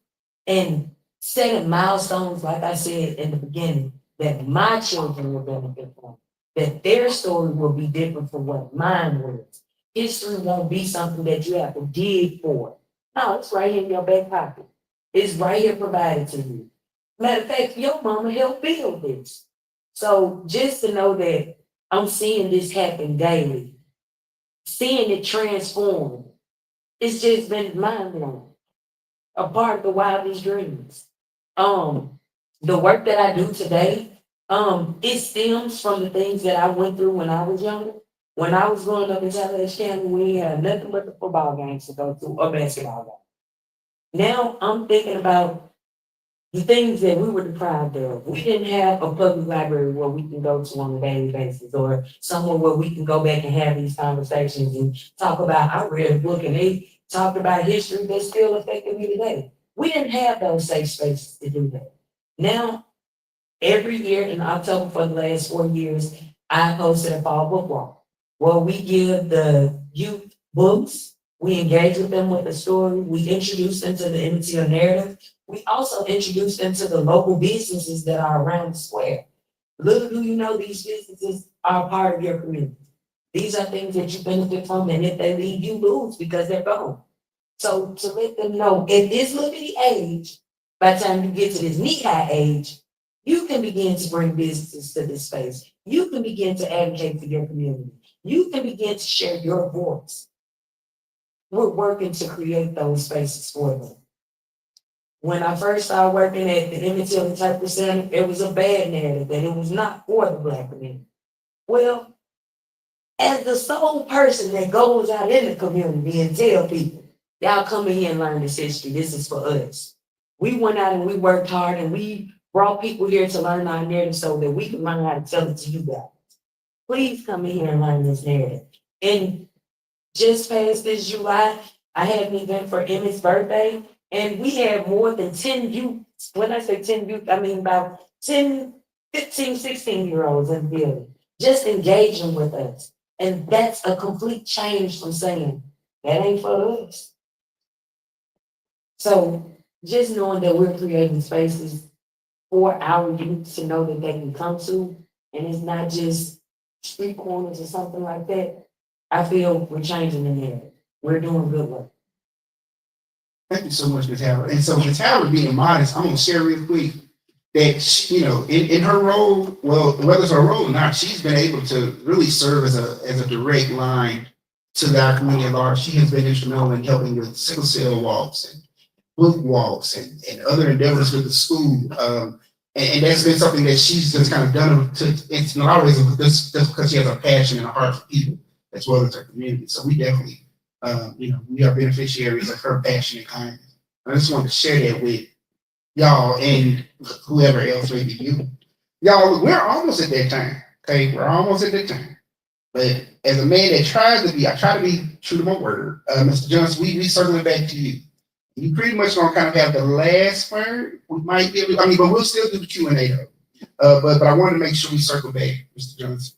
Speaker 8: and setting milestones, like I said in the beginning, that my children will benefit from, that their story will be different from what mine was. History won't be something that you have to dig for. No, it's right here in your back pocket. It's right here provided to you. Matter of fact, your mama helped build this. So just to know that I'm seeing this happen daily, seeing it transform, it's just been mind-blowing. A part of the wildest dreams. The work that I do today, it stems from the things that I went through when I was younger. When I was growing up in Tallahassee County, we had nothing but the football games to go to or basketball games. Now I'm thinking about the things that we were deprived of. We didn't have a public library where we can go to on a daily basis, or somewhere where we can go back and have these conversations and talk about. I read a book and they talked about history that's still affecting me today. We didn't have those safe spaces to do that. Now, every year in October for the last 4 years, I hosted a fall book walk where we give the youth books, we engage with them with the story, we introduce them to the Emmett Till narrative. We also introduce them to the local businesses that are around the square. Little do you know, these businesses are a part of your community. These are things that you benefit from, and if they leave, you lose because they're gone. So to let them know, at this little bitty age, by the time you get to this knee-high age, you can begin to bring businesses to this space. You can begin to advocate for your community. You can begin to share your voice. We're working to create those spaces for them. When I first started working at the Emmett Till Interpretive Center, it was a bad narrative that it was not for the Black community. Well, as the sole person that goes out in the community and tell people, y'all come in here and learn this history, this is for us. We went out and we worked hard and we brought people here to learn our narrative so that we can learn how to tell it to you guys. Please come in here and learn this narrative. And just past this July, I had an event for Emmett's birthday, and we had more than 10 youth. When I say 10 youth, I mean about 10, 15, 16-year-olds in the building, just engaging with us. And that's a complete change from saying, that ain't for us. So just knowing that we're creating spaces for our youth to know that they can come to, and it's not just street corners or something like that, I feel we're changing the narrative. We're doing good work.
Speaker 9: Thank you so much, Ms. Halbert. And so Ms. Halbert being modest, I'm gonna share real quick that she, in her role, well, whether it's her role or not, she's been able to really serve as a direct line to our community at large. She has been instrumental in helping with sickle cell walks and book walks and other endeavors with the school. And that's been something that she's just kind of done in a lot of ways just because she has a passion and a heart for people as well as her community. So we definitely, we are beneficiaries of her passion and kindness. I just wanted to share that with y'all and whoever else may be you. Y'all, we're almost at that time. Okay, we're almost at that time. But as a man that tries to be, I try to be true to my word. Mr. Johnson, we circling back to you. You pretty much gonna kind of have the last word. We might be able, I mean, but we'll still do the Q&A though. But I wanted to make sure we circle back, Mr. Johnson.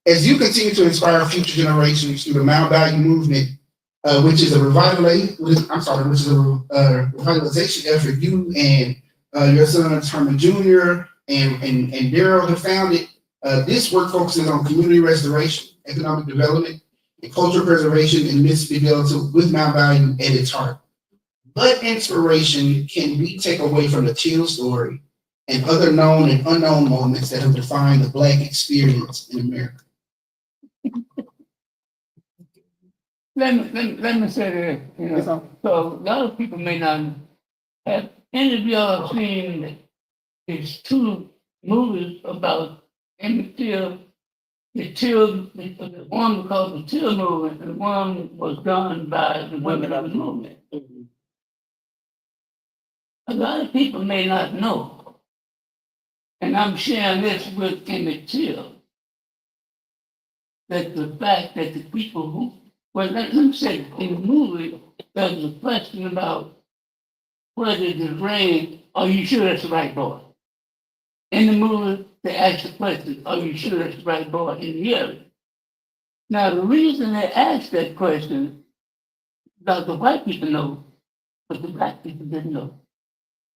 Speaker 9: As you continue to inspire future generations through the Mound Bayou movement, which is a revitalization effort you and your sons Hermon Jr. and Daryl have founded. This work focuses on community restoration, economic development, and cultural preservation in Mississippi Delta with Mound Bayou at its heart. What inspiration can we take away from the Till story and other known and unknown moments that have defined the Black experience in America?
Speaker 10: Let me say this, you know, so a lot of people may not have, any of y'all seen these two movies about Emmett Till, the one was called the Till movement, and the one was done by the women of the movement. A lot of people may not know, and I'm sharing this with Emmett Till, that the fact that the people who, well, let me say, in the movie, there was a question about whether it rain, are you sure that's the right boy? In the movie, they asked the question, are you sure that's the right boy in the area? Now, the reason they asked that question, the white people know, but the Black people didn't know.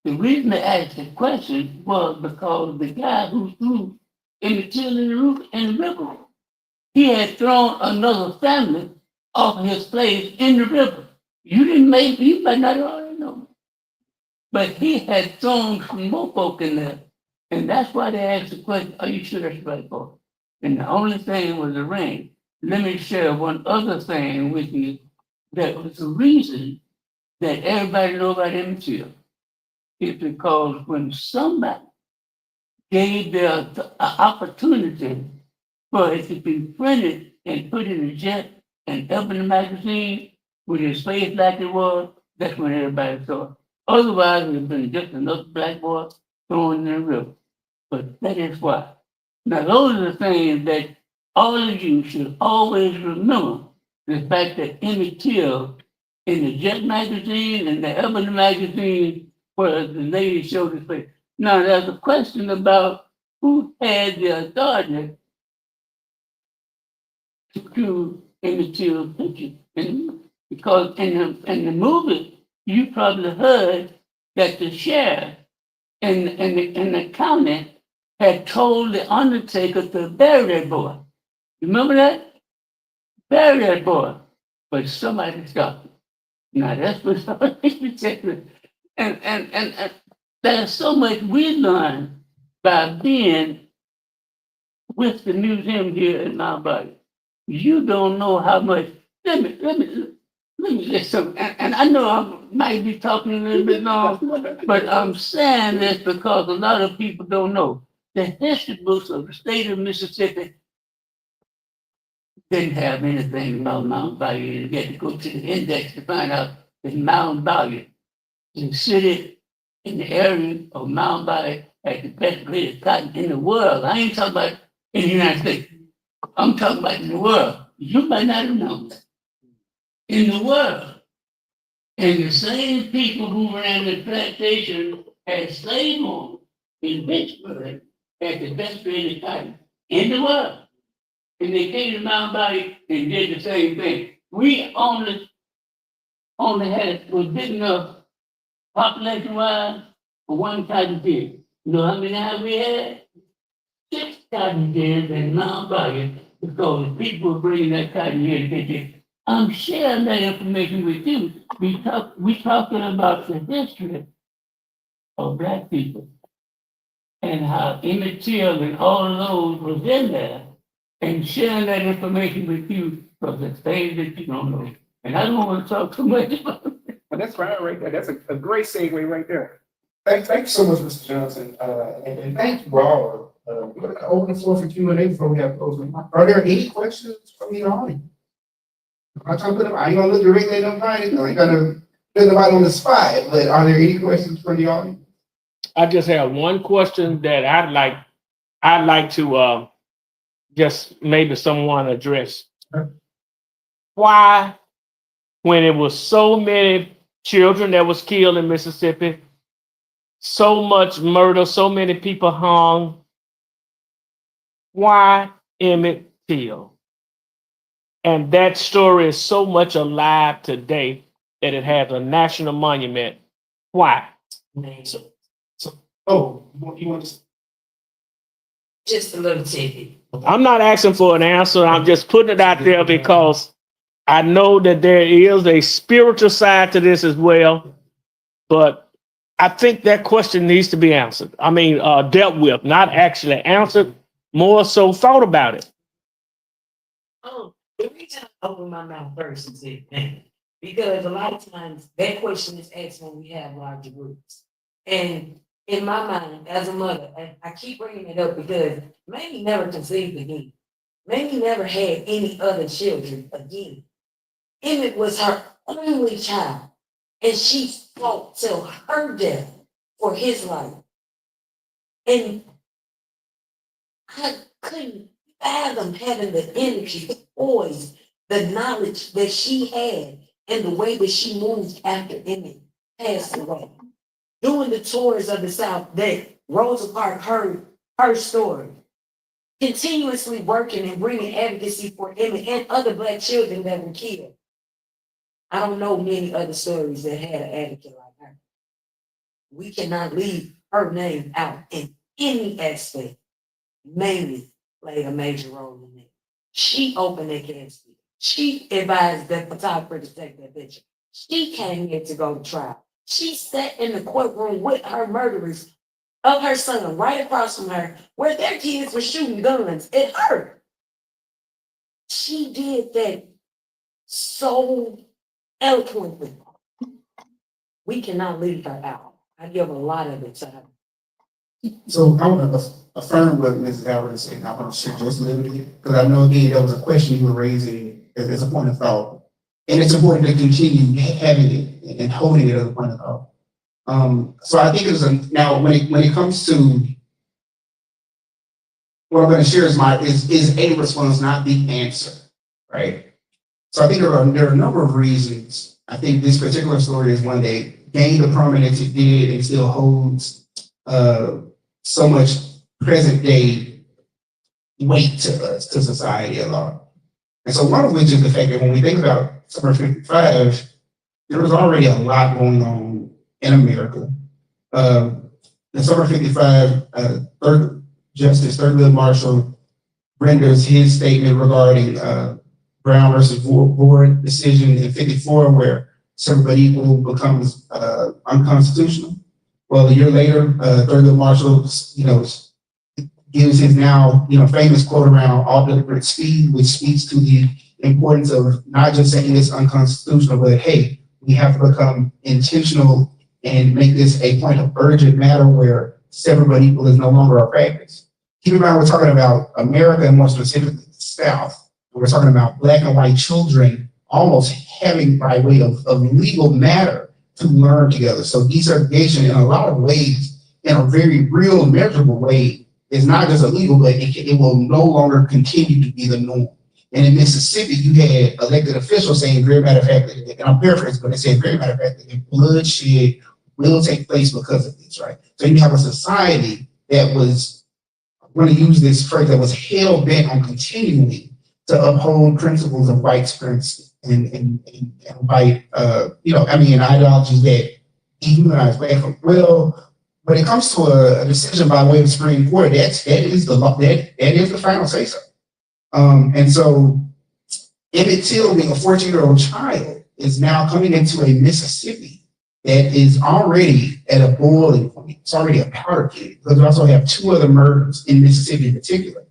Speaker 10: The reason they asked that question was because the guy who threw Emmett Till in the river, he had thrown another family off of his place in the river. You might not already know. But he had thrown some more folk in there. And that's why they asked the question, are you sure that's the right boy? And the only thing was the rain. Let me share one other thing with you that was the reason that everybody knows about Emmett Till. It's because when somebody gave their opportunity for it to be printed and put in a jet and up in the magazine with his face like it was, that's when everybody saw it. Otherwise, it would have been just another black boy thrown in the river. But that is why. Now, those are the things that all of you should always remember. The fact that Emmett Till in the Jet magazine and the Ebony magazine where the lady showed his face. Now, there's a question about who had the authority to Emmett Till's picture. Because in the movie, you probably heard that the sheriff in the county had told the undertaker to bury that boy. You remember that? Bury that boy. But somebody stopped it. Now that's what somebody said. And there's so much we learn by being with the museum here in Mount Bayou. You don't know how much. Let me say something. And I know I might be talking a little bit long, but I'm saying this because a lot of people don't know. The history books of the state of Mississippi didn't have anything about Mount Bayou. You get to go to the index to find out that Mount Bayou, the city in the area of Mount Bayou, had the best grade of cotton in the world. I ain't talking about in the United States. I'm talking about in the world. You might not have known that. In the world. And the same people who ran the plantation had slave owners in Vicksburg had the best grade of cotton in the world. And they came to Mount Bayou and did the same thing. We only was big enough population-wise for one cotton field. You know how many houses we had? 6 cotton fields in Mount Bayou because people were bringing that cotton here to get it. I'm sharing that information with you. We talking about the history of Black people and how Emmett Till and all of those was in there and sharing that information with you for the things that you don't know. And I don't want to talk too much about it.
Speaker 9: Well, that's fine right there. That's a great segue right there. Thank you so much, Mr. Johnson. And thank you all. We're going to open the floor for Q&A before we have closing. Are there any questions from the audience? I ain't gonna look directly at nobody. I ain't gonna put nobody on the spot. But are there any questions from the audience?
Speaker 11: I just have one question that I'd like to just maybe someone address. Why, when it was so many children that was killed in Mississippi, so much murder, so many people hung, why Emmett Till? And that story is so much alive today that it has a national monument. Why?
Speaker 9: Oh, you want to?
Speaker 8: Just a little tidbit.
Speaker 11: I'm not asking for an answer. I'm just putting it out there because I know that there is a spiritual side to this as well. But I think that question needs to be answered. I mean, dealt with, not actually answered, more so thought about it.
Speaker 8: The reason I open my mouth first is it, because a lot of times that question is asked when we have larger groups. And in my mind, as a mother, and I keep bringing it up because Mamie never conceived again. Mamie never had any other children again. Emmett was her only child, and she fought till her death for his life. And I couldn't fathom having the energy, the poise, the knowledge that she had, and the way that she moved after Emmett passed away. Doing the tours of the South, that Rosa Parks heard her story. Continuously working and bringing advocacy for Emmett and other Black children that were killed. I don't know many other stories that had an advocate like her. We cannot leave her name out in any aspect. Mamie played a major role in it. She opened that casket. She advised that photographer to take that picture. She came here to go to trial. She sat in the courtroom with her murderers of her son right across from her, where their kids were shooting guns at her. She did that so eloquently. We cannot leave her out. I give a lot of it to her.
Speaker 9: So I want to affirm what Mrs. Halbert is saying. I want to share just a little bit, because I know again, that was a question you were raising as a point of thought. And it's important to continue having it and holding it as a point of thought. So I think now when it comes to what I'm going to share is a response, not the answer, right? So I think there are a number of reasons. I think this particular story is one that gained the prominence it did and still holds so much present day weight to us, to society at large. And so one of which is the fact that when we think about Summer 55, there was already a lot going on in America. The Summer 55 Thurgood Marshall renders his statement regarding Brown versus Board decision in 54, where civil but equal becomes unconstitutional. Well, a year later, Thurgood Marshall, gives his now, famous quote around all deliberate speed, which speaks to the importance of not just saying it's unconstitutional, but hey, we have to become intentional and make this a point of urgent matter where separate but equal is no longer a practice. Keep in mind, we're talking about America and more specifically the South. We're talking about Black and white children almost having by way of legal matter to learn together. So desegregation in a lot of ways, in a very real, measurable way, is not just illegal, but it will no longer continue to be the norm. And in Mississippi, you had elected officials saying, very matter of fact, and I'm paraphrasing, but they said, very matter of fact, that bloodshed will take place because of this, right? So you have a society that was, I'm going to use this phrase, that was hell bent on continuing to uphold principles of white supremacy and white, and ideologies that dehumanize Black folk. Well, when it comes to a decision by way of the Supreme Court, that is the law, that is the final say so. And so Emmett Till, being a 14-year-old child, is now coming into a Mississippi that is already at a boiling point. It's already a powder keg, because we also have two other murders in Mississippi in particular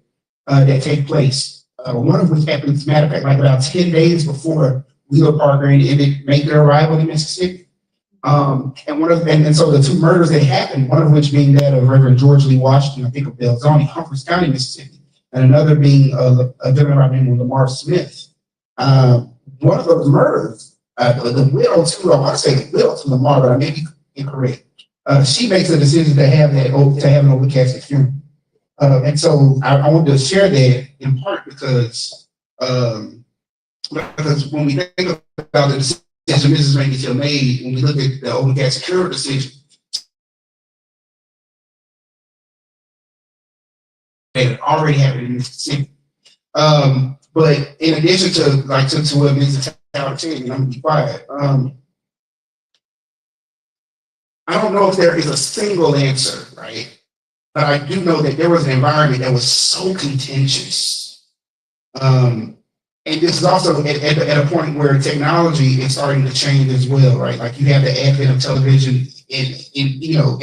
Speaker 9: that take place. One of which happens, as a matter of fact, like about 10 days before Wheeler Parker and Emmett make their arrival in Mississippi. And so the two murders that happened, one of which being that of Reverend George Lee Washington, I think of Belzoni, Humphreys County, Mississippi, and another being a gentleman by the name of Lamar Smith. One of those murders, the widow to, I want to say the widow to Lamar, but I may be incorrect. she makes a decision to have an overcast funeral. And so I wanted to share that in part because when we think about the decision Mrs. Venita Till made, when we look at the overcast funeral decision, that already happened in Mississippi. But in addition to what Mrs. Tower said, and I'm gonna be quiet. I don't know if there is a single answer, right? But I do know that there was an environment that was so contentious. And this is also at a point where technology is starting to change as well, right? Like you have the advent of television in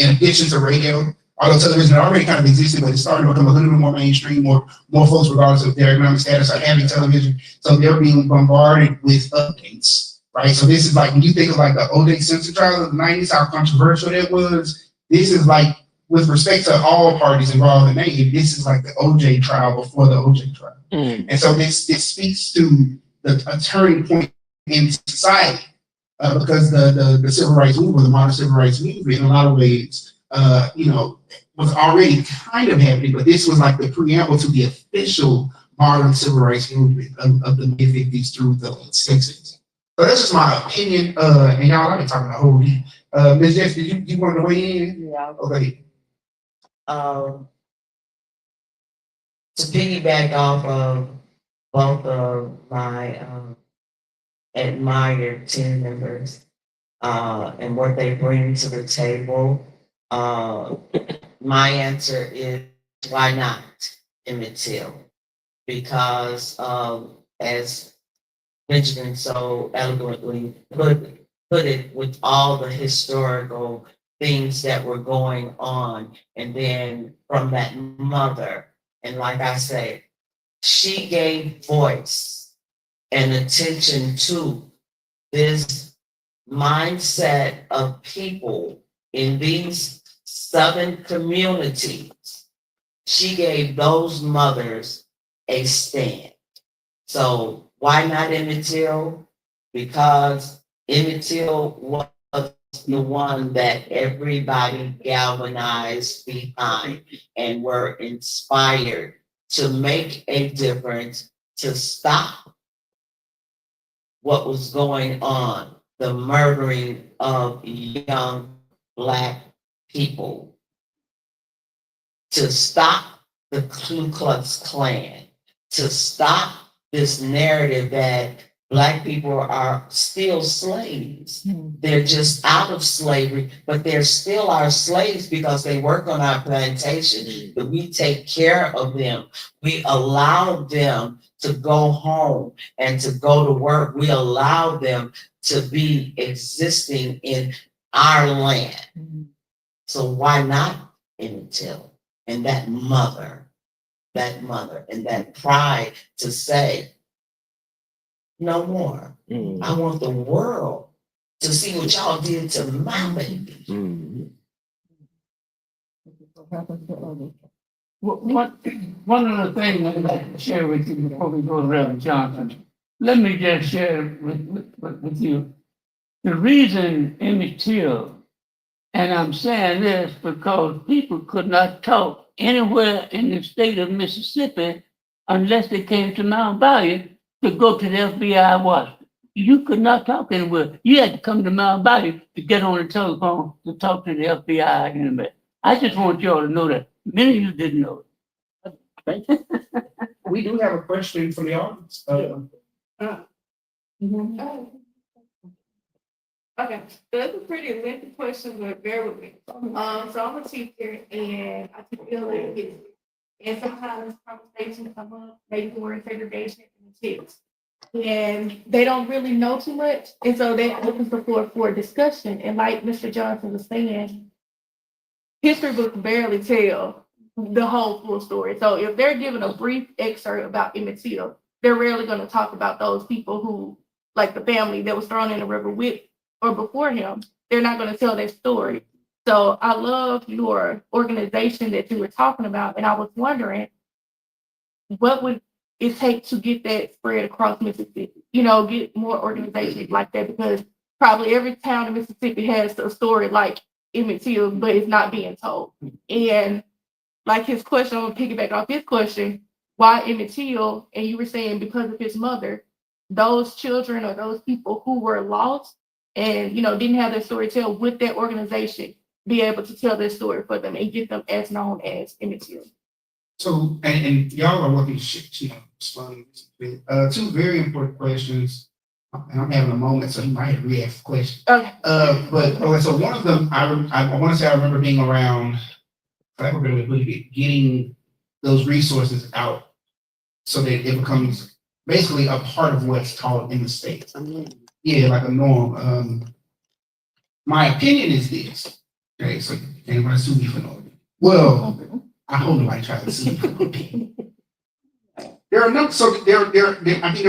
Speaker 9: addition to radio, although television already kind of existed, but it's starting to become a little bit more mainstream, more folks, regardless of their economic status, are having television. So they're being bombarded with updates, right? So this is like, when you think of like the O.J. Simpson trial of the 90s, how controversial that was, this is like, with respect to all parties involved in that, this is like the O.J. trial before the O.J. trial. And so this speaks to a turning point in society, because the civil rights movement, the modern civil rights movement, in a lot of ways, was already kind of happening, but this was like the preamble to the official modern civil rights movement of the mid-50s through the late 60s. So that's just my opinion. And y'all, I've been talking the whole week. Ms. Jessie, did you want to weigh in?
Speaker 8: Yeah.
Speaker 9: Okay.
Speaker 8: To piggyback off of both of my admired team members and what they bring to the table, my answer is why not Emmett Till? Because as Benjamin so eloquently put it, with all the historical things that were going on, and then from that mother, and like I say, she gave voice and attention to this mindset of people in these Southern communities. She gave those mothers a stand. So why not Emmett Till? Because Emmett Till was the one that everybody galvanized behind and were inspired to make a difference, to stop what was going on, the murdering of young Black people, to stop the Ku Klux Klan, to stop this narrative that Black people are still slaves. They're just out of slavery, but they're still our slaves because they work on our plantation, but we take care of them. We allow them to go home and to go to work. We allow them to be existing in our land. So why not Emmett Till? And that mother, and that pride to say, no more. I want the world to see what y'all did to my baby.
Speaker 10: One of the things I'd like to share with you before we go to Reverend Johnson, let me just share with you the reason Emmett Till, and I'm saying this because people could not talk anywhere in the state of Mississippi unless they came to Mound Bayou to go to the FBI Washington. You could not talk anywhere. You had to come to Mound Bayou to get on the telephone to talk to the FBI in a minute. I just want y'all to know that. Many of you didn't know it.
Speaker 9: Thank you. We do have a question from the audience.
Speaker 12: Okay, that's a pretty lengthy question, but bear with me. So I'm a teacher and I teach elementary kids. And sometimes conversations come up, maybe more segregation in the kids. And they don't really know too much. And so they open the floor for discussion. And like Mr. Johnson was saying, history books barely tell the whole full story. So if they're giving a brief excerpt about Emmett Till, they're rarely going to talk about those people who, like the family that was thrown in the river with or before him. They're not going to tell their story. So I love your organization that you were talking about. And I was wondering, what would it take to get that spread across Mississippi? Get more organizations like that, because probably every town in Mississippi has a story like Emmett Till, but it's not being told. And like his question, I'm gonna piggyback off his question, why Emmett Till? And you were saying because of his mother, those children or those people who were lost and didn't have their story to tell with that organization, be able to tell their story for them and get them as known as Emmett Till.
Speaker 9: So, and y'all are working responding to two very important questions. And I'm having a moment, so you might re-ask the question.
Speaker 12: Okay.
Speaker 9: So one of them, I want to say I remember being around, getting those resources out so that it becomes basically a part of what's taught in the States. Yeah, like a norm. My opinion is this. Okay, so anybody sue me for no opinion? Well, I hope nobody tries to sue me for no opinion. There are I think there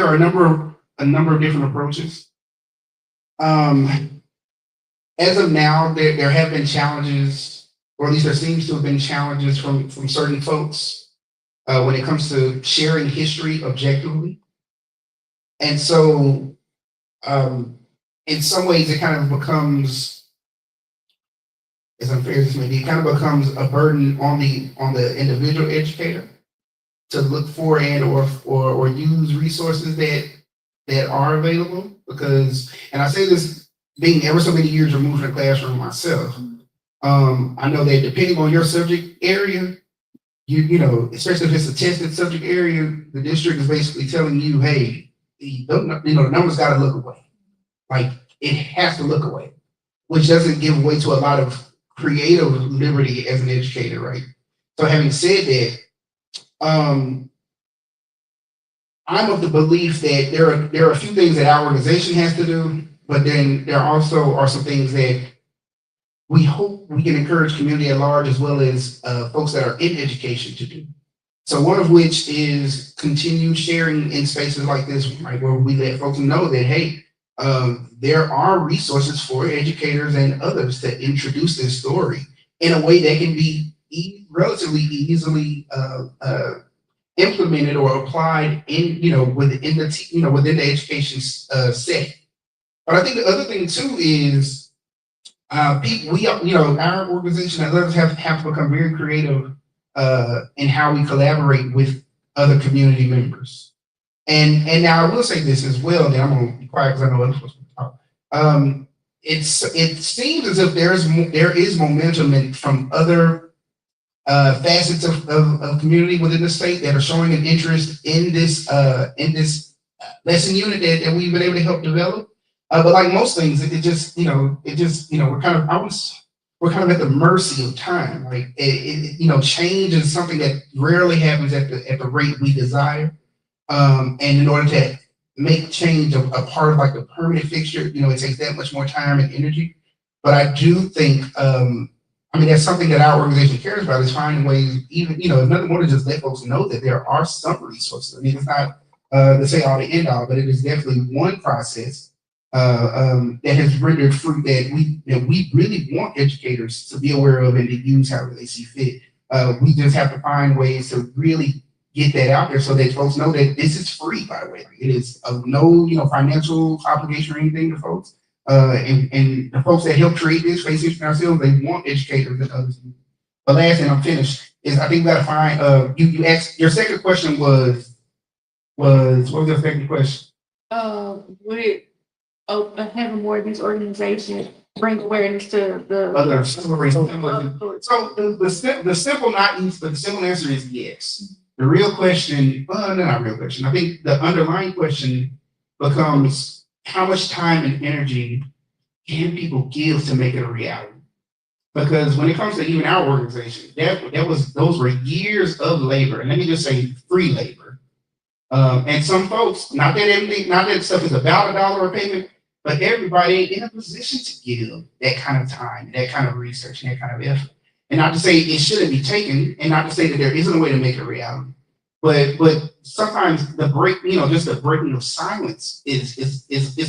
Speaker 9: are a number of different approaches. As of now, there have been challenges, or at least there seems to have been challenges from certain folks when it comes to sharing history objectively. And so, in some ways, it kind of becomes, as unfair as this may be, it kind of becomes a burden on the individual educator to look for or use resources that are available. Because, and I say this being ever so many years removed from the classroom myself, I know that depending on your subject area, you know, especially if it's a tested subject area, the district is basically telling you, hey, the numbers got to look away. Like, it has to look away, which doesn't give way to a lot of creative liberty as an educator, right? So having said that, I'm of the belief that there are a few things that our organization has to do, but then there also are some things that we hope we can encourage community at large as well as folks that are in education to do. So one of which is continued sharing in spaces like this, right, where we let folks know that, hey, there are resources for educators and others to introduce this story in a way that can be relatively easily implemented or applied within the education setting. But I think the other thing too is our organization and others have to become very creative in how we collaborate with other community members. And now I will say this as well, and I'm going to be quiet because I know other folks will talk. It seems as if there is momentum from other facets of community within the state that are showing an interest in this lesson unit that we've been able to help develop. But like most things, we're kind of at the mercy of time. Like change is something that rarely happens at the rate we desire. And in order to make change a part of like a permanent fixture, it takes that much more time and energy. But I do think, that's something that our organization cares about, is finding ways, even, if nothing more to just let folks know that there are some resources. I mean, it's not to say all the end all, but it is definitely one process that has rendered fruit that we really want educators to be aware of and to use however they see fit. We just have to find ways to really get that out there so that folks know that this is free, by the way. It is of no financial obligation or anything to folks. And the folks that help create this, Face History ourselves, they want educators and others. The last thing I'm finished is I think we gotta find you asked, your second question was what was your second question?
Speaker 12: Would having more of these organizations bring awareness to the
Speaker 9: other stories. So the simple not easy, but the simple answer is yes. The real question, well, no, not real question. I think the underlying question becomes how much time and energy can people give to make it a reality? Because when it comes to even our organization, those were years of labor, and let me just say free labor. And some folks, not that stuff is about $1 a payment, but everybody ain't in a position to give that kind of time, that kind of research, and that kind of effort. And not to say it shouldn't be taken, and not to say that there isn't a way to make it a reality. But sometimes the just the breaking of silence is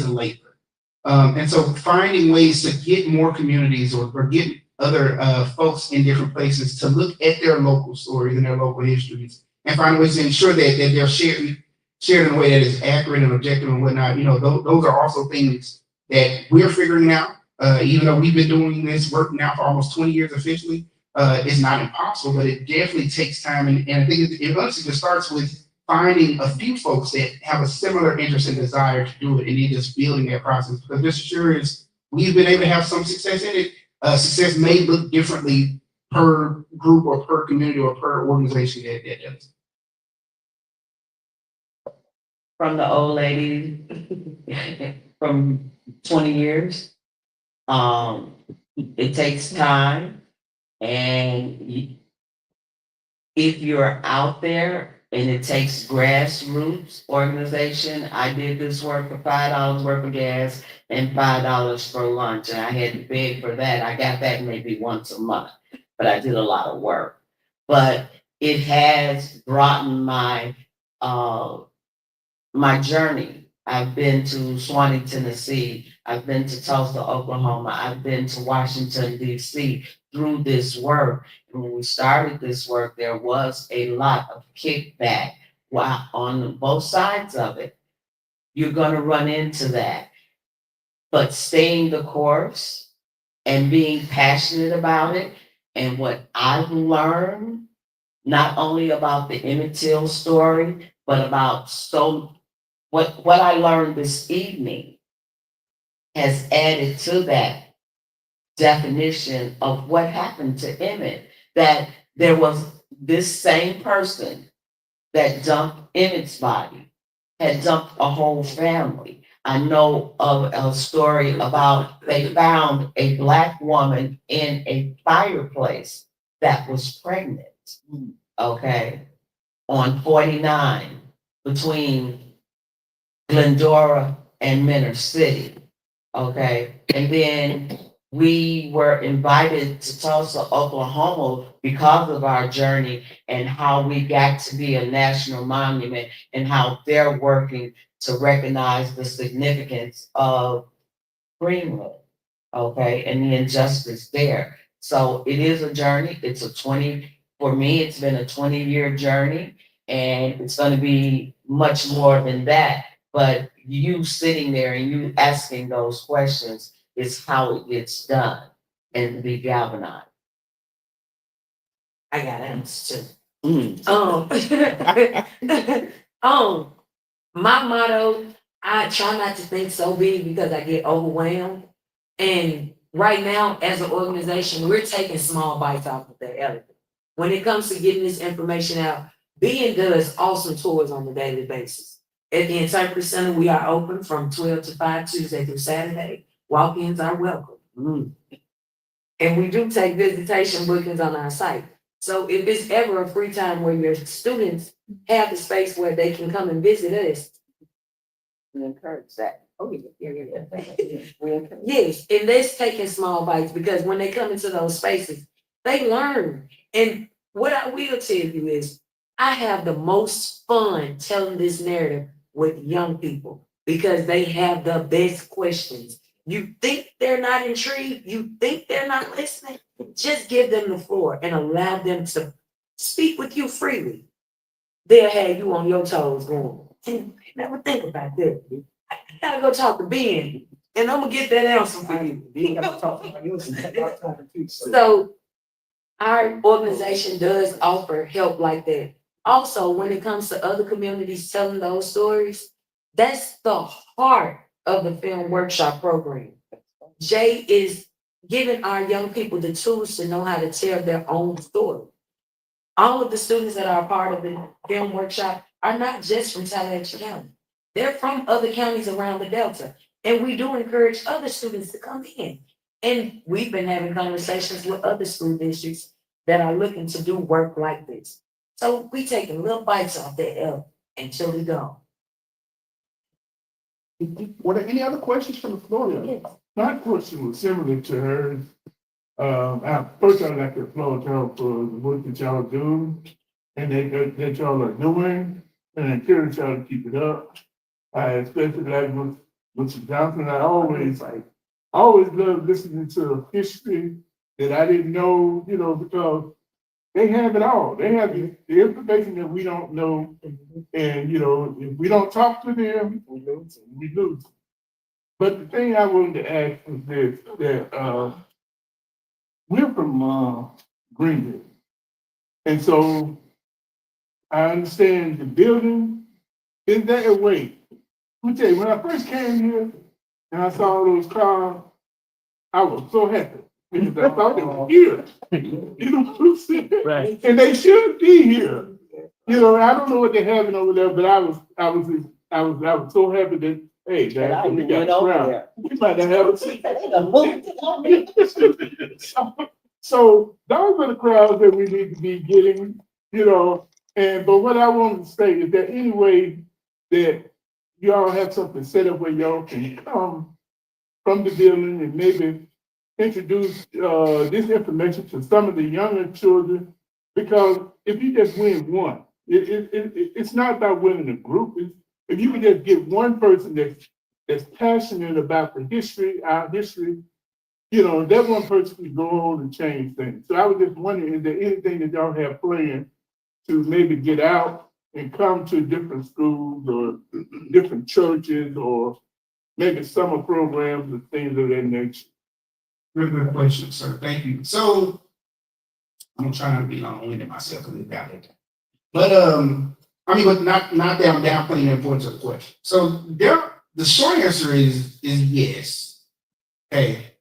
Speaker 9: a labor. And so finding ways to get more communities or get other folks in different places to look at their local stories and their local histories and find ways to ensure that they're shared in a way that is accurate and objective and whatnot. Those are also things that we're figuring out Even though we've been doing this work now for almost 20 years officially, it's not impossible, but it definitely takes time. And I think it honestly just starts with finding a few folks that have a similar interest and desire to do it, and then just building that process. Because Mr. Sure is, we've been able to have some success in it. Success may look differently per group or per community or per organization that does.
Speaker 8: From the old lady from 20 years. It takes time, and if you're out there and it takes grassroots organization, I did this work for $5 worth of gas and $5 for lunch, and I had to beg for that. I got that maybe once a month, but I did a lot of work. But it has broadened my my journey. I've been to Swanee, Tennessee. I've been to Tulsa, Oklahoma. I've been to Washington, D.C. through this work. And when we started this work, there was a lot of kickback on both sides of it. You're going to run into that. But staying the course and being passionate about it, and what I've learned, not only about the Emmett Till story, but about what I learned this evening has added to that definition of what happened to Emmett. That there was this same person that dumped Emmett's body, had dumped a whole family. I know of a story about they found a Black woman in a fireplace that was pregnant, okay, on 49 between Glendora and Menor City, okay? And then we were invited to Tulsa, Oklahoma because of our journey and how we got to be a national monument and how they're working to recognize the significance of Greenwood, okay, and the injustice there. So it is a journey. For me, it's been a 20-year journey, and it's going to be much more than that. But you sitting there and you asking those questions is how it gets done and be galvanized. I got answers too. My motto, I try not to think so big because I get overwhelmed. And right now, as an organization, we're taking small bites off of the elephant. When it comes to getting this information out, Being does awesome tours on a daily basis. At the Interpretive Center, we are open from 12 to 5, Tuesday through Saturday. Walk-ins are welcome. And we do take visitation bookings on our site. So if it's ever a free time where your students have the space where they can come and visit us, we encourage that. Oh, yeah. Yes, and that's taking small bites because when they come into those spaces, they learn. And what I will tell you is, I have the most fun telling this narrative with young people because they have the best questions. You think they're not intrigued? You think they're not listening? Just give them the floor and allow them to speak with you freely. They'll have you on your toes going, hey, never think about that. I gotta go talk to Ben and I'm gonna get that answer for you. So our organization does offer help like that. Also, when it comes to other communities telling those stories, that's the heart of the film workshop program. Jay is giving our young people the tools to know how to tell their own story. All of the students that are a part of the film workshop are not just from Tallahatchie County. They're from other counties around the Delta. And we do encourage other students to come in. And we've been having conversations with other school districts that are looking to do work like this. So we taking little bites off that L until we go.
Speaker 1: Were there any other questions from the floor?
Speaker 8: Yes.
Speaker 1: My question was similar to hers. First, I'd like to applaud y'all for the work that y'all do and that y'all are doing, and encourage y'all to keep it up. I especially like Mr. Johnson. I always love listening to history that I didn't know, because they have it all. They have the information that we don't know, and if we don't talk to them, we lose. But the thing I wanted to ask is this, that, we're from, Greenville. And so I understand the building is that way. Let me tell you, when I first came here and I saw those cars, I was so happy. Because I thought they were here. You know what I'm saying?
Speaker 11: Right.
Speaker 1: And they should be here. You know, I don't know what they're having over there, but I was so happy that, hey, that we got a crowd. We might have a seat. So those are the crowds that we need to be getting, you know. And but what I want to say is that any way that y'all have something set up where y'all can come from the building and maybe introduce this information to some of the younger children, because if you just win one, it's not about winning a group. If you can just get one person that's passionate about the history, our history, you know, that one person can go on and change things. So I was just wondering, is there anything that y'all have planned to maybe get out and come to different schools or different churches or maybe summer programs and things of that nature?
Speaker 9: Very good question, sir. Thank you. So I'm trying to be long-winded myself because it's got it. But but not that I'm downplaying the importance of the question. So the short answer is yes. Hey,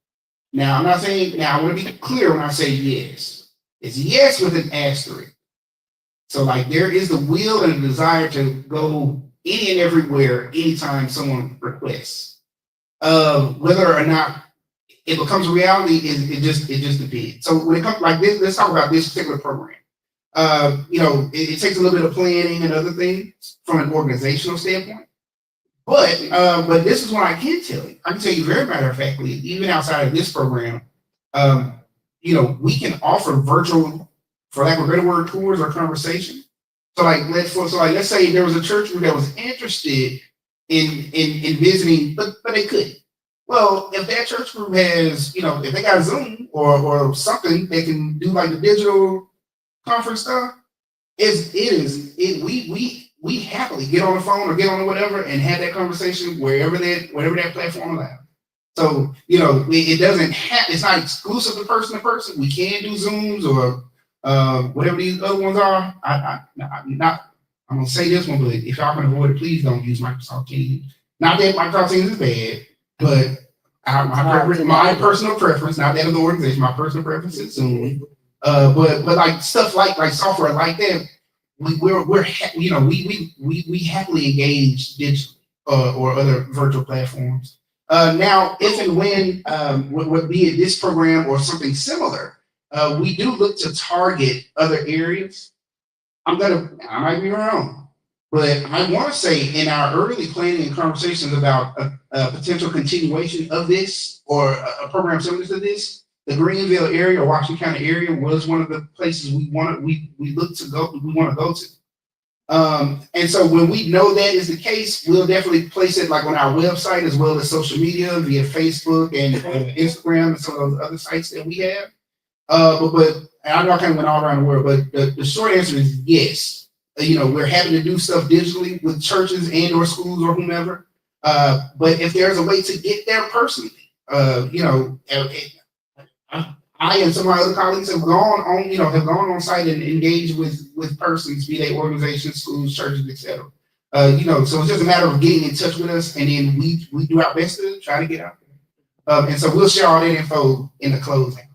Speaker 9: now I'm not saying. Now I want to be clear when I say yes. It's yes with an asterisk. So like there is the will and the desire to go any and everywhere anytime someone requests. Whether or not it becomes a reality, it just depends. So when it comes like this, let's talk about this particular program. It takes a little bit of planning and other things from an organizational standpoint. But this is what I can tell you. I can tell you very matter of factly, even outside of this program, we can offer virtual, for lack of a better word, tours or conversation. So let's say there was a church group that was interested in visiting, but they couldn't. Well, if that church group has, if they got Zoom or something, they can do like the digital conference stuff. We happily get on the phone or get on whatever and have that conversation whatever that platform allows. So it doesn't have. It's not exclusive to person. We can do Zooms or whatever these other ones are. I'm gonna say this one, but if y'all can avoid it, please don't use Microsoft Teams. Not that Microsoft Teams is bad, but my personal preference, not that of the organization, my personal preference is Zoom. But like stuff like software like that, we happily engage digitally or other virtual platforms. Now, if and when would be in this program or something similar, we do look to target other areas. I might be wrong, but I want to say in our early planning and conversations about a potential continuation of this or a program similar to this, the Greenville area or Washington County area was one of the places we want to go to. And so when we know that is the case, we'll definitely place it like on our website as well as social media via Facebook and Instagram and some of those other sites that we have. But I know I kind of went all around the world, but the short answer is yes. We're happy to do stuff digitally with churches and or schools or whomever. But if there's a way to get there personally, I and some of my other colleagues have gone on site and engaged with persons, be they organizations, schools, churches, etc. So it's just a matter of getting in touch with us, and then we do our best to try to get out there. And so we'll share all that info in the closing.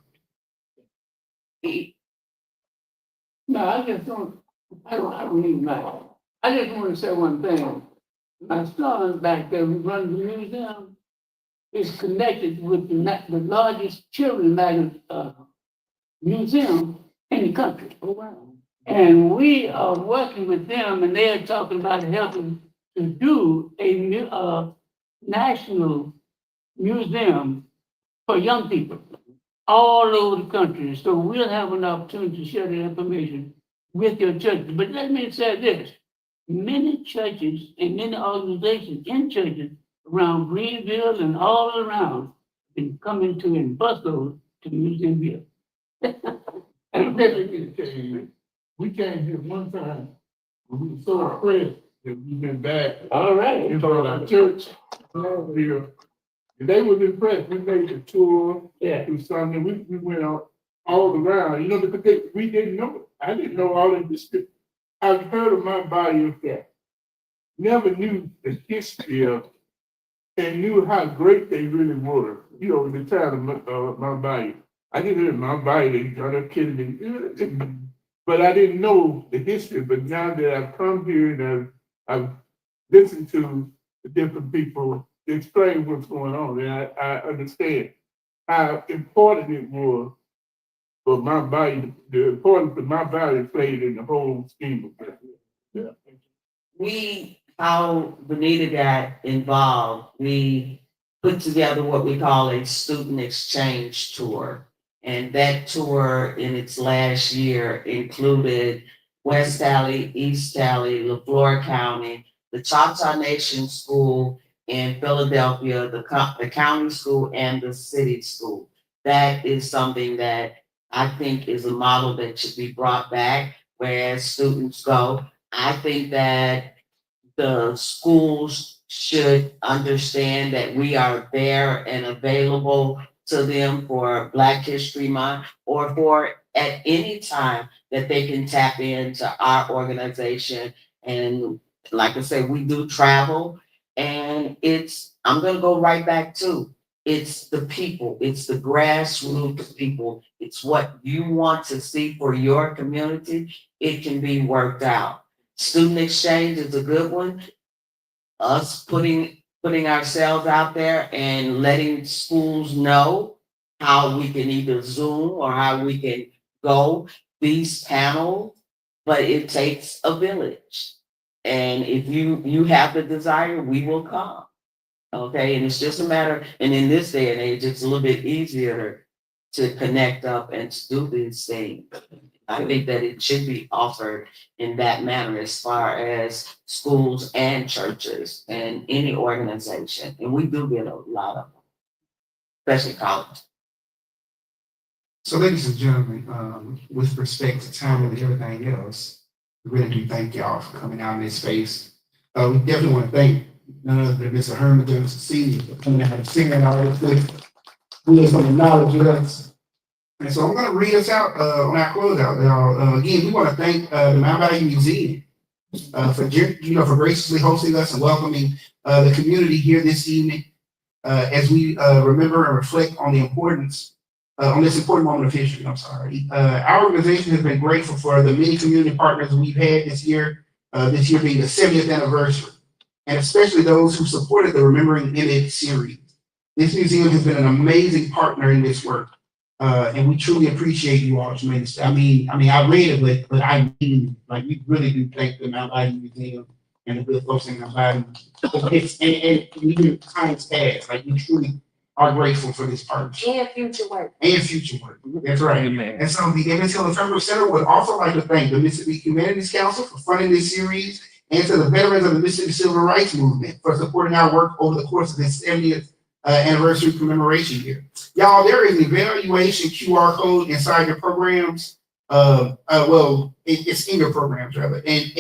Speaker 10: No, I don't need that. I just want to say one thing. My son back there who runs the museum is connected with the largest children's museum in the country. Oh, wow. And we are working with them, and they're talking about helping to do a national museum for young people all over the country. So we'll have an opportunity to share the information with your churches. But let me say this. Many churches and many organizations in churches around Greenville and all around been coming to in busloads to Museumville.
Speaker 1: We came here one time, and we were so impressed that we've been back.
Speaker 10: All right.
Speaker 1: In our church here. They was impressed. We made the tour.
Speaker 11: Yeah.
Speaker 1: Through Sunday. We went all around, because we didn't know. I didn't know all of this. I've heard of my Bayou. Never knew the history of, and knew how great they really were. In the town of my Bayou. I didn't hear my Bayou. They got up kidding. But I didn't know the history. But now that I've come here and I've listened to the different people explain what's going on, and I understand how important it was for my Bayou, the importance of my Bayou played in the whole scheme of things. Yeah.
Speaker 8: How Venita got involved, we put together what we call a student exchange tour. And that tour in its last year included West Valley, East Valley, LaFleur County, the Choctaw Nation School in Philadelphia, the county school and the city school. That is something that I think is a model that should be brought back, whereas students go. I think that the schools should understand that we are there and available to them for Black History Month or for at any time that they can tap into our organization. And like I said, we do travel, and I'm gonna go right back to, it's the people, it's the grassroots people. It's what you want to see for your community. It can be worked out. Student exchange is a good one. Us putting ourselves out there and letting schools know how we can either Zoom or how we can go these panels, but it takes a village. And if you have the desire, we will come. Okay, and it's just a matter, and in this day and age, it's a little bit easier to connect up and to do these things. I think that it should be offered in that manner as far as schools and churches and any organization. And we do get a lot of them, especially college.
Speaker 9: So ladies and gentlemen, with respect to time and everything else, we really do thank y'all for coming out in this space. We definitely want to thank none other than Mr. Hermon, Mr. Senior, for coming out and singing all this good. We have some knowledge with us. And so I'm going to read us out on our closeout. Now, again, we want to thank the Mount Bayou Museum for graciously hosting us and welcoming the community here this evening as we remember and reflect on the importance on this important moment of history. Our organization has been grateful for the many community partners we've had this year being the 70th anniversary, and especially those who supported the Remembering Emmett series. This museum has been an amazing partner in this work. And we truly appreciate you all tremendously. I mean, I read it, but I mean, like, we really do thank the Mount Bayou Museum and the good folks in Mount Bayou. And even times past, like, we truly are grateful for this partnership.
Speaker 8: And future work.
Speaker 9: And future work. That's right. Amen. And so the Emmett Till Interpretive Center would also like to thank the Mississippi Humanities Council for funding this series, and to the veterans of the Mississippi Civil Rights Movement for supporting our work over the course of this 70th anniversary commemoration year. Y'all, there is an evaluation QR code inside your programs. It's in your programs rather, and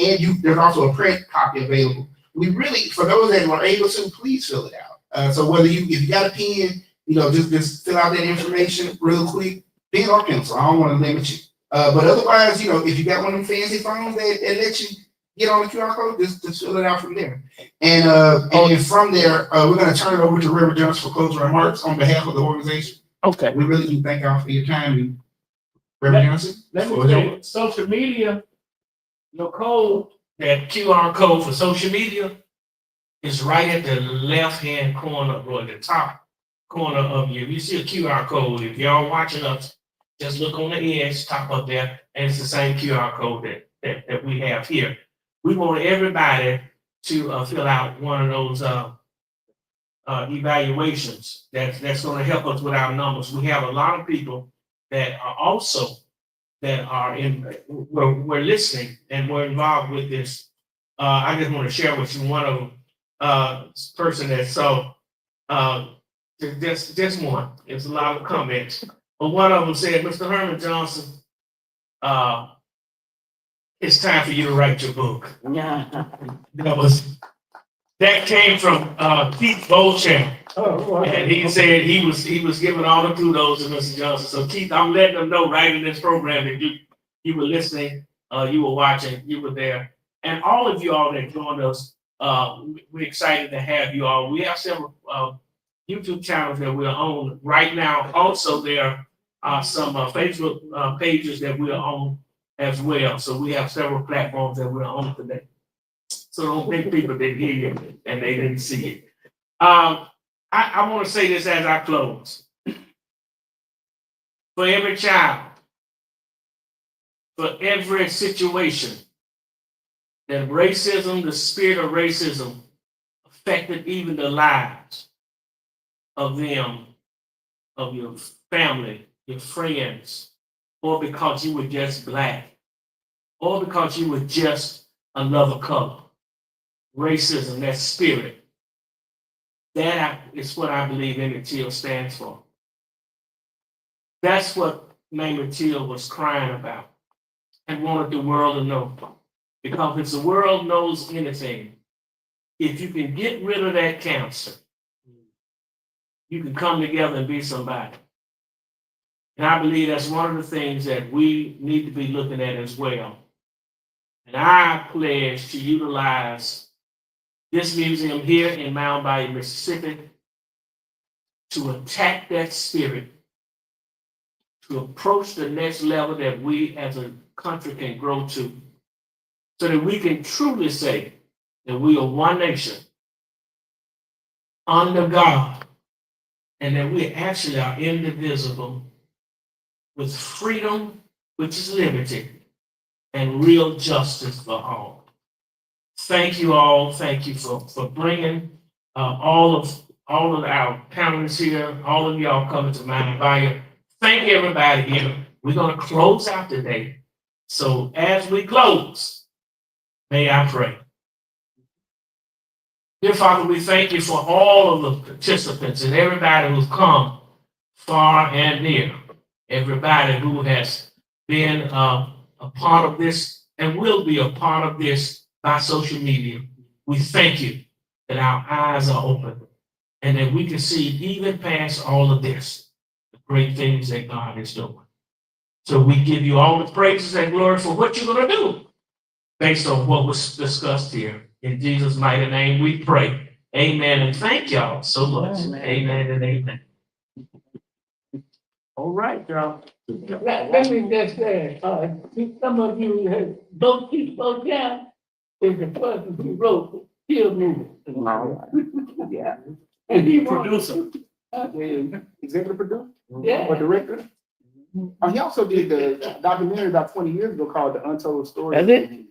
Speaker 9: there's also a print copy available. We really, for those that were able to, please fill it out. So whether if you got a pen, just fill out that information real quick, pen or pencil. I don't want to limit you. But otherwise, if you got one of them fancy phones that let you get on the QR code, just fill it out from there. And then from there, we're going to turn it over to Reverend Johnson for closing remarks on behalf of the organization.
Speaker 11: Okay.
Speaker 9: We really do thank y'all for your time. Reverend Johnson?
Speaker 11: Let me say, social media, your code, that QR code for social media is right at the left-hand corner or the top corner of you. You see a QR code. If y'all watching us, just look on the edge, top up there, and it's the same QR code that we have here. We want everybody to fill out one of those evaluations that's going to help us with our numbers. We have a lot of people that are also we're listening and we're involved with this. I just want to share with you one of them, person that saw just one. It's a lot of comments, but one of them said, "Mr. Hermon Johnson, it's time for you to write your book."
Speaker 8: Yeah.
Speaker 11: That was That came from Keith Bochamp. And he said he was giving all the kudos to Mr. Johnson. So Keith, I'm letting them know right in this program that you were listening, you were watching, you were there. And all of you all that joined us, we're excited to have you all. We have several YouTube channels that we're on right now. Also, there are some Facebook pages that we're on as well. So we have several platforms that we're on today. So don't think people didn't hear you and they didn't see it. I want to say this as I close. For every child, for every situation that racism, the spirit of racism, affected even the lives of them, of your family, your friends, or because you were just black, or because you were just another color. Racism, that spirit, that is what I believe Emmett Till stands for. That's what Emmett Till was crying about and wanted the world to know. Because if the world knows anything, if you can get rid of that cancer, you can come together and be somebody. And I believe that's one of the things that we need to be looking at as well. And I pledge to utilize this museum here in Mound, Bayou, Mississippi, to attack that spirit, to approach the next level that we as a country can grow to, so that we can truly say that we are one nation under God, and that we actually are indivisible with freedom, which is liberty, and real justice for all. Thank you all. Thank you for bringing all of our panelists here, all of y'all coming to Mound Bayou. Thank everybody here. We're going to close out today. So as we close, may I pray. Dear Father, we thank you for all of the participants and everybody who's come far and near. Everybody who has been a part of this and will be a part of this by social media. We thank you that our eyes are open and that we can see even past all of this, the great things that God is doing. So we give you all the praises and glory for what you're going to do based on what was discussed here. In Jesus' mighty name we pray. Amen. And thank y'all so much. Amen and amen. All right, y'all.
Speaker 10: Let me just say, some of you don't keep those down. Is the person who wrote the Till movie. Yeah. And he
Speaker 11: Producer.
Speaker 13: Executive producer
Speaker 10: Yeah.
Speaker 13: or director. He also did the documentary about 20 years ago called The Untold Story.
Speaker 10: That's it?